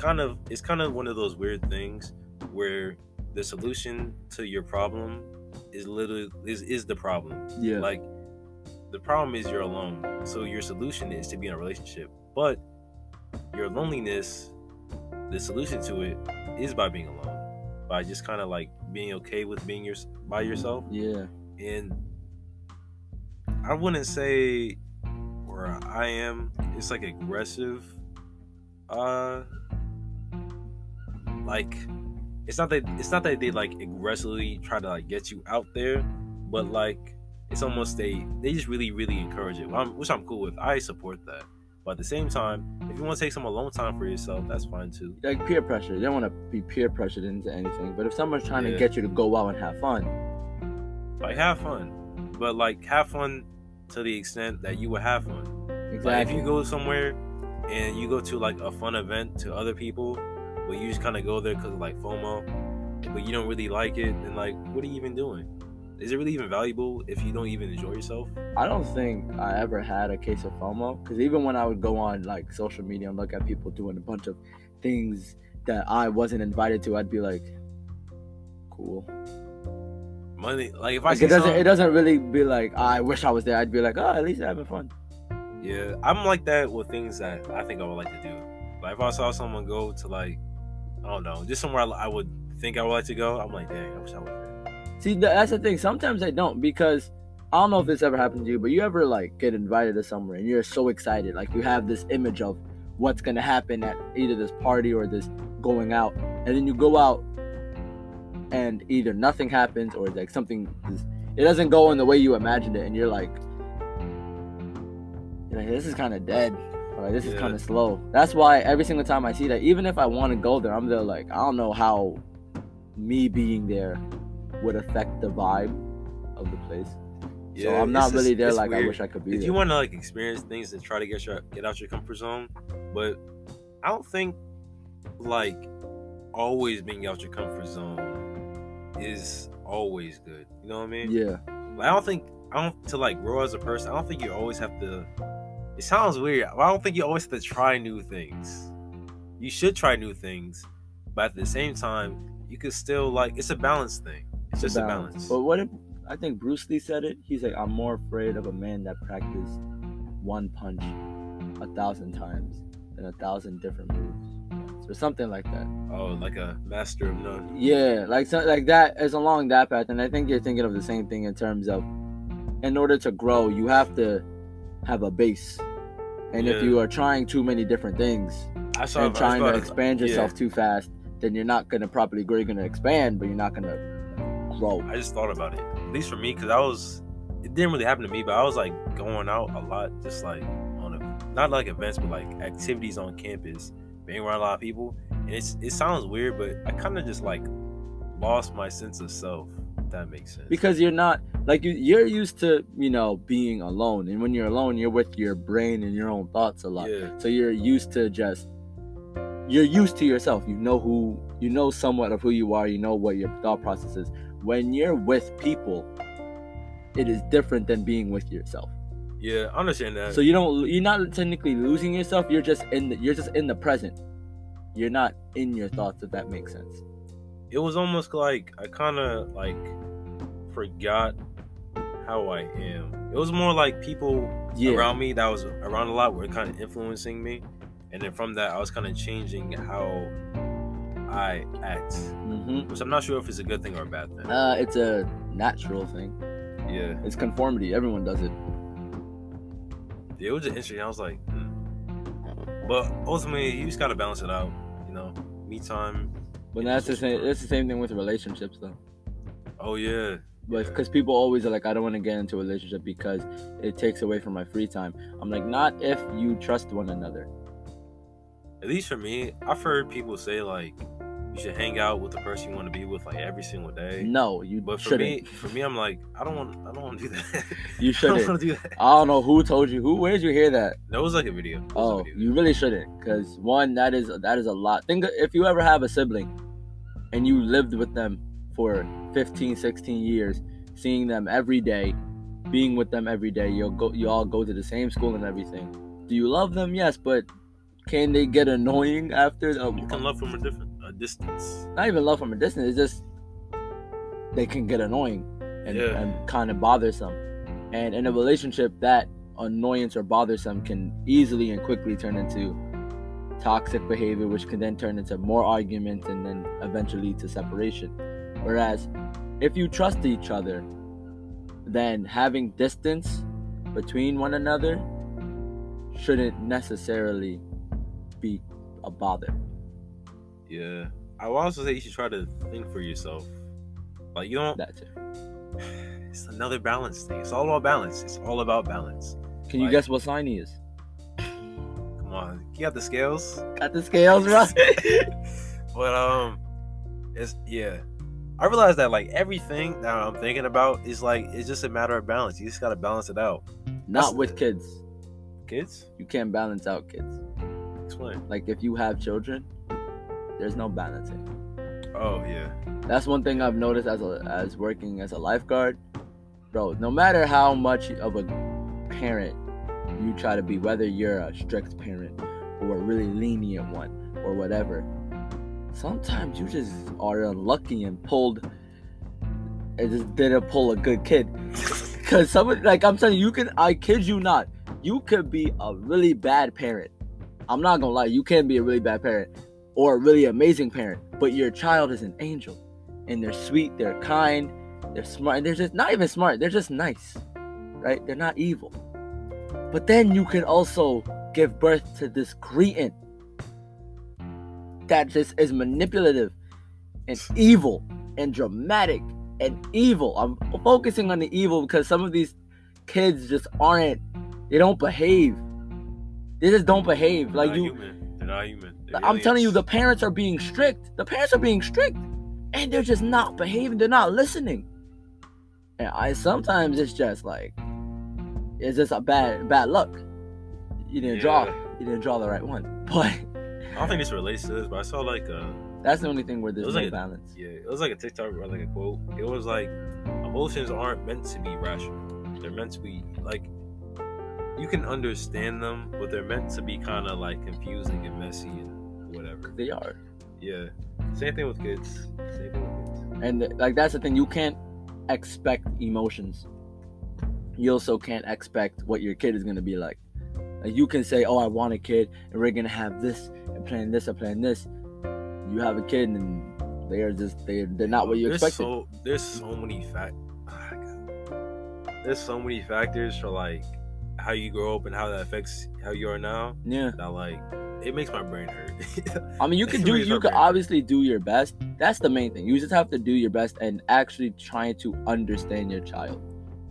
it's kind of one of those weird things where the solution to your problem is literally is the problem. Yeah. Like, the problem is you're alone. So your solution is to be in a relationship. But your loneliness, the solution to it is by being alone. By just kind of like being okay with being by yourself. Yeah. And I wouldn't say where I am, it's like aggressive. Like, it's not that they like aggressively try to like get you out there, but like it's almost they just really encourage it, which I'm cool with. I support that. But at the same time, if you want to take some alone time for yourself, that's fine too. Like peer pressure. You don't want to be peer pressured into anything. But if someone's trying to get you to go out and have fun, like have fun, but like have fun to the extent that you would have fun. Exactly. Like if you go somewhere and you go to like a fun event to other people, but you just kind of go there because of like FOMO, but you don't really like it, then like what are you even doing? Is it really even valuable if you don't even enjoy yourself? I don't think I ever had a case of FOMO, because even when I would go on like social media and look at people doing a bunch of things that I wasn't invited to, I'd be like, cool. Money, like if I like see it doesn't really be like, I wish I was there. I'd be like, oh, at least they're having fun. Yeah, I'm like that with things that I think I would like to do. Like if I saw someone go to like, I don't know, just somewhere I would think I would like to go, I'm like, dang, I wish I was there. See, that's the thing. Sometimes I don't, because I don't know if this ever happened to you, but you ever like get invited to somewhere and you're so excited, like you have this image of what's gonna happen at either this party or this going out, and then you go out and either nothing happens or like it doesn't go in the way you imagined it, and you're like this is kind of dead, or like this is kind of slow. That's why every single time I see that, even if I want to go there, I'm there like, I don't know how me being there would affect the vibe of the place. Yeah, so I'm not really there like weird. I wish I could be there. If you want to like experience things and try to get out your comfort zone, but I don't think like always being out your comfort zone is always good. You know what I mean? Yeah. Like, to like grow as a person, I don't think you always have to. It sounds weird, but I don't think you always have to try new things. You should try new things, but at the same time, you could still like, it's a balance thing. It's just a balance. But what if, I think Bruce Lee said it, he's like, I'm more afraid of a man that practiced one punch 1,000 times than 1,000 different moves, or something like that. Oh, like a master of none. Yeah, like that is along that path. And I think you're thinking of the same thing in terms of, in order to grow, you have to have a base. And if you are trying too many different things and trying to expand yourself too fast, then you're not going to properly grow. You're going to expand, but you're not going to grow. I just thought about it, at least for me, because it didn't really happen to me, but I was like going out a lot, just like not like events, but like activities on campus, being around a lot of people, and it sounds weird, but I kind of just like lost my sense of self, if that makes sense. Because you're not like you're used to being alone, and when you're alone, you're with your brain and your own thoughts a lot. So you're used to yourself. You know somewhat of who you are. You know what your thought process is. When you're with people, it is different than being with yourself. Yeah, I understand that. So you're not technically losing yourself. You're just in the present. You're not in your thoughts, if that makes sense. It was almost like I kind of like forgot how I am. It was more like people around me that was around a lot were kind of influencing me, and then from that I was kind of changing how I act, which I'm not sure if it's a good thing or a bad thing. It's a natural thing. Yeah, it's conformity. Everyone does it. Yeah, it was just interesting. I was like, but ultimately, you just gotta balance it out. Me time. But that's the same. It's the same thing with relationships, though. Oh yeah. But because people always are like, I don't want to get into a relationship because it takes away from my free time. I'm like, not if you trust one another. At least for me, I've heard people say like you should hang out with the person you want to be with like every single day. No, you shouldn't. For me, I'm like, I don't want to do that. You shouldn't. I don't want to do that. I don't know who told you. Where did you hear that? That was like a video. You really shouldn't, because one, that is a lot. Think if you ever have a sibling and you lived with them for 15, 16 years, seeing them every day, being with them every day, you all go to the same school and everything. Do you love them? Yes, but can they get annoying after? You can love from a distance. Not even love from a distance. It's just they can get annoying. and kind of bothersome. And in a relationship, that annoyance or bothersome can easily and quickly turn into toxic behavior, which can then turn into more arguments and then eventually to separation. Whereas if you trust each other, then having distance between one another shouldn't necessarily be a bother. Yeah. I would also say you should try to think for yourself. Like, you don't... That's it. It's another balance thing. It's all about balance. It's all about balance. Can you guess what sign he is? Come on. You got the scales? Got the scales, right? But, it's... Yeah. I realized that, like, everything that I'm thinking about is, like, it's just a matter of balance. You just gotta balance it out. Not with kids. Kids? You can't balance out kids. Explain. Like, if you have children, there's no balancing. Oh, yeah. That's one thing I've noticed as working as a lifeguard. Bro, no matter how much of a parent you try to be, whether you're a strict parent or a really lenient one or whatever, sometimes you just are unlucky and just didn't pull a good kid. Because someone, like I'm telling you, I kid you not, you could be a really bad parent. I'm not gonna lie, you can be a really bad parent or a really amazing parent, but your child is an angel. And they're sweet, they're kind, they're smart, and they're just not even smart, they're just nice, right? They're not evil. But then you can also give birth to this cretin that just is manipulative and evil and dramatic and evil. I'm focusing on the evil because some of these kids just they don't behave. They just don't behave. Like They're not human. I'm telling you, the parents are being strict. And they're just not behaving. They're not listening. And sometimes it's just like, it's just a bad luck. You didn't draw the right one. But I don't think this relates to this, but I saw like that's the only thing where there's no balance. Yeah, it was like a TikTok or like a quote. It was like, emotions aren't meant to be rational. They're meant to be like, you can understand them, but they're meant to be kind of like confusing and messy and whatever. They are. Yeah. Same thing with kids. And like that's the thing, you can't expect emotions. You also can't expect what your kid is gonna be like. Like you can say, "Oh, I want a kid, and we're gonna have this and plan this and plan this." You have a kid, and they're not what you expected. There's so many There's so many factors for like how you grow up and how that affects how you are now. Yeah. That like it makes my brain hurt. I mean, you could obviously do your best. That's the main thing. You just have to do your best and actually trying to understand your child.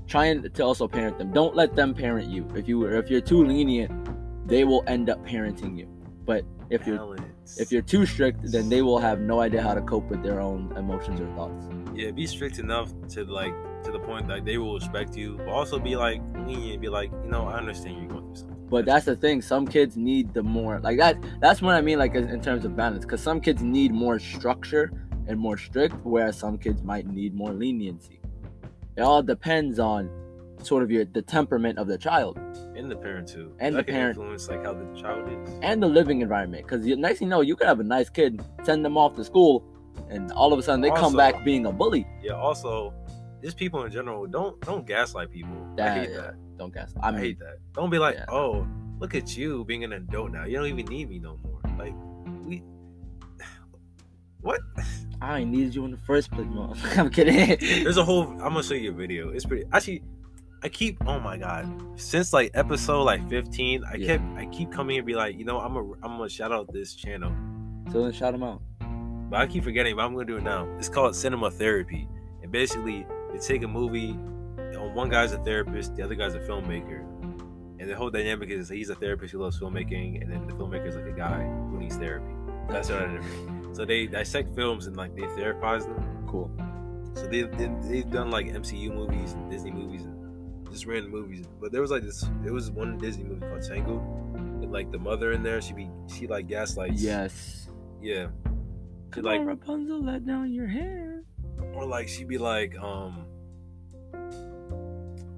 Trying to also parent them. Don't let them parent you. If you're too lenient, they will end up parenting you. But if you're too strict, then they will have no idea how to cope with their own emotions or thoughts. Yeah, be strict enough to the point that they will respect you, but also be like lenient, be like, I understand you're going through something. But that's the thing, some kids need the more like that's what I mean, like in terms of balance, because some kids need more structure and more strict, whereas some kids might need more leniency. It all depends on sort of the temperament of the child and the parent too, and that the parent influence like how the child is and the living environment. Because next thing you know, you could have a nice kid, send them off to school, and all of a sudden they come back being a bully. Yeah. Also, just people in general, don't gaslight people. I hate that. Don't gaslight. I hate that. Don't be like, oh, look at you being an adult now. You don't even need me no more. Like, what? I ain't needed you in the first place, man. I'm kidding. There's a whole. I'm gonna show you a video. It's pretty. Actually, I keep. Oh my god. Since like episode like 15, I keep coming here and be like, I'm gonna shout out this channel. So then shout them out. But I keep forgetting. But I'm gonna do it now. It's called Cinema Therapy, and basically they take a movie. One guy's a therapist, the other guy's a filmmaker, and the whole dynamic is he's a therapist who loves filmmaking, and then the filmmaker's like a guy who needs therapy. That's what I mean. So they dissect films and like they therapize them. Cool. So they've done like MCU movies and Disney movies and just random movies. But there was like this. There was one Disney movie called Tangled, and like the mother in there, she like gaslights. Yes. Yeah. She like Rapunzel, let down your hair. Or like she'd be like,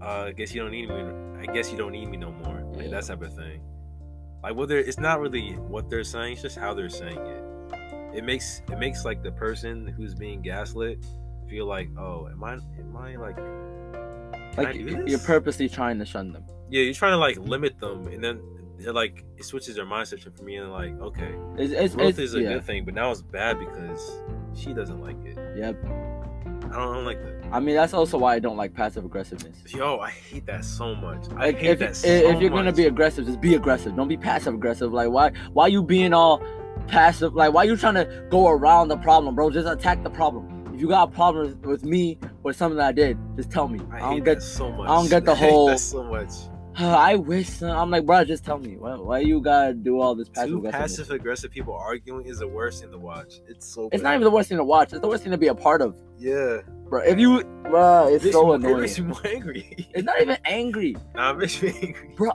I guess you don't need me. I guess you don't need me no more. Like that type of thing. Like it's not really what they're saying. It's just how they're saying it. It makes like the person who's being gaslit feel like, oh, am I like you're purposely trying to shun them. Yeah, you're trying to like limit them, and then it switches their mindset for me, and like, okay, growth is a good thing, but now it's bad because she doesn't like it. Yep. I don't like that. I mean, that's also why I don't like passive aggressiveness. Yo, I hate that so much. If you're gonna be aggressive, just be aggressive. Don't be passive aggressive. Like, why you being all passive? Like, why you trying to go around the problem, bro? Just attack the problem. If you got a problem with me or something that I did, just tell me. I don't get so much. I don't get the whole. That so much. I wish. I'm like, bro, just tell me. Why you gotta do all this passive aggressive? Passive aggressive people arguing is the worst thing to watch. It's so. It's not even the worst thing to watch. It's the worst thing to be a part of. Yeah. Bro, it's so annoying. It makes me more angry. It's not even angry. Nah, it makes me angry. Bro,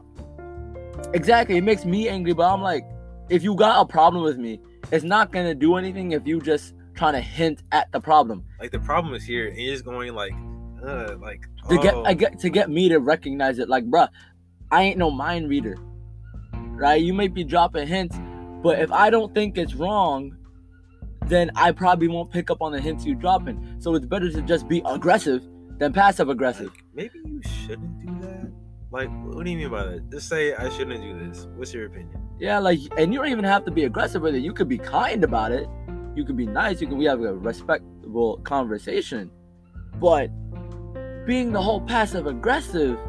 exactly. It makes me angry, but I'm like, if you got a problem with me, it's not gonna do anything if you just trying to hint at the problem. Like, the problem is here, and you're just going like to get me to recognize it. Like, bruh, I ain't no mind reader, right? You may be dropping hints, but if I don't think it's wrong, then I probably won't pick up on the hints you're dropping. So it's better to just be aggressive than passive aggressive. Like, maybe you shouldn't do that. Like, what do you mean by that? Just say I shouldn't do this. What's your opinion? Yeah, like, and you don't even have to be aggressive with it. You could be kind about it. You could be nice. We have a respectable conversation. But being the whole passive aggressive,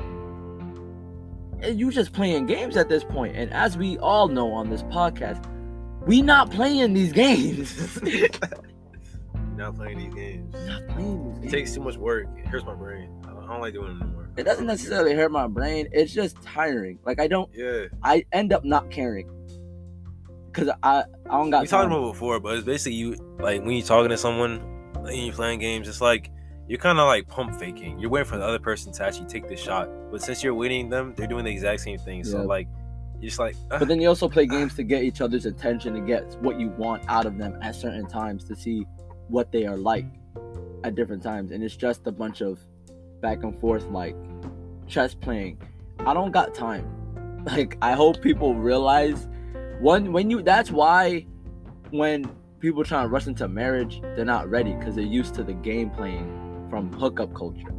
you just playing games at this point. And as we all know on this podcast, we not playing these games. Not playing these games. Not playing these games. It takes too much work. It hurts my brain. I don't like doing it anymore. It doesn't necessarily hurt my brain. It's just tiring. Like, I end up not caring. Because I don't got time. We talked about it before, but it's basically you, like, when you're talking to someone and you're playing games, it's like you're kind of like pump faking. You're waiting for the other person to actually take the shot. But since you're waiting them, they're doing the exact same thing. So, like, you're just like... But then you also play games to get each other's attention, to get what you want out of them at certain times, to see what they are like at different times. And it's just a bunch of back and forth, like, chess playing. I don't got time. Like, I hope people realize... That's why when people try to rush into marriage, they're not ready, because they're used to the game playing from hookup culture,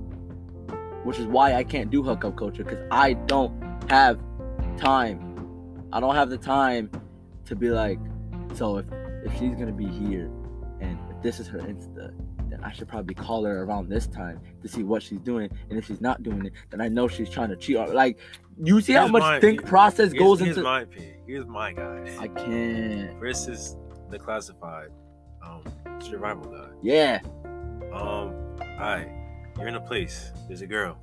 which is why I can't do hookup culture, because I don't have time. I don't have the time to be like, so if she's gonna be here and if this is her Insta, then I should probably call her around this time to see what she's doing, and if she's not doing it, then I know she's trying to cheat. Like, you see how much process goes into... Here's my opinion. Here's my guy. I can't. Chris is the classified survival guy. Yeah. Alright. You're in a place. There's a girl.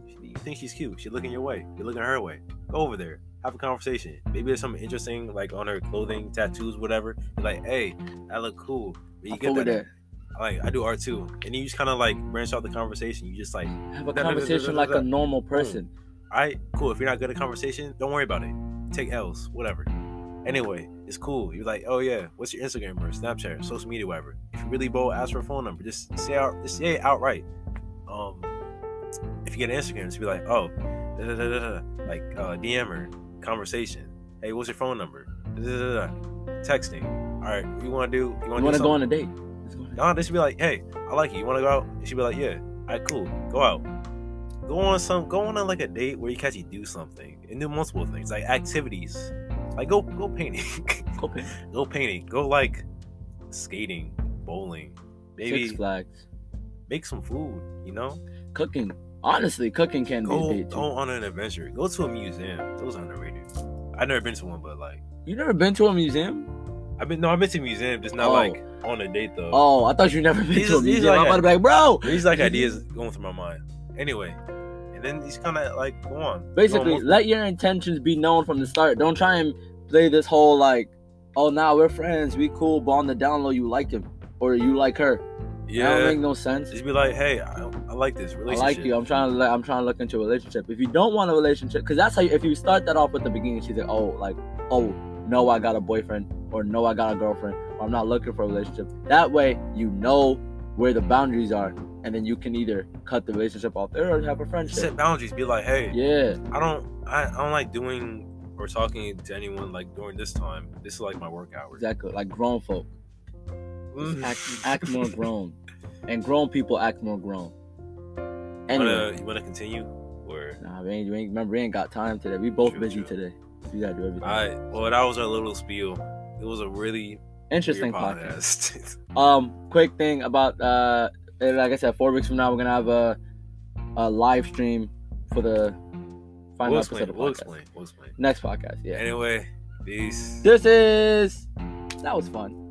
You think she's cute. She's looking your way. You're looking her way. Go over there. Have a conversation. Maybe there's something interesting, like on her clothing, tattoos, whatever. You're like, hey, that look cool. But you get that. Like, I do art too. And you just kind of like branch out the conversation. You just like have a conversation like a normal person. Alright, cool. If you're not good at conversation, don't worry about it. Take L's, whatever. Anyway, it's cool. You're like, oh yeah, what's your Instagram or Snapchat, social media, whatever. If you're really bold, ask for a phone number. Just say it outright. If you get an Instagram, just be like, oh, like DM her, conversation. Hey, what's your phone number? Texting. All right, what you want to do? You want to go on a date? No, they should be like, hey, I like you. You want to go out? They should be like, yeah. All right, cool. Go out. Go on like a date where you can actually do something and do multiple things, like activities. Like go painting. Go painting. Go like skating, bowling, maybe Six Flags. Make some food, you know? Cooking. Honestly, cooking can be a date too. Go on an adventure. Go to a museum. Those are underrated. I've never been to one, but like... You never been to a museum? I've been to a museum, just not like on a date though. Oh, I thought you never been to a museum. I'm about to be like, bro! These like ideas going through my mind. Anyway, and then he's kind of like, go on. Basically, let your intentions be known from the start. Don't try and play this whole like, oh, nah, we're friends, we cool, but on the down low, you like him or you like her. Yeah, that don't make no sense. Just be like, hey, I like this relationship. I like you. I'm trying to look into a relationship. If you don't want a relationship, because that's how if you start that off at the beginning, she's like, oh, no, I got a boyfriend, or no, I got a girlfriend, or I'm not looking for a relationship. That way, you know where the boundaries are, and then you can either cut the relationship off there or have a friendship. Set boundaries. Be like, hey, yeah, I don't like doing or talking to anyone like during this time. This is like my work hours. Exactly, like grown folk. Act more grown. and grown people act more grown. Anyway, you wanna continue or? Nah, we ain't got time today. We both busy today. We gotta do everything. All right. Well, that was our little spiel. It was a really interesting podcast. Quick thing about like I said, 4 weeks from now we're gonna have a live stream for the final episode of the podcast. We'll explain. Next podcast, yeah. Anyway, peace. That was fun.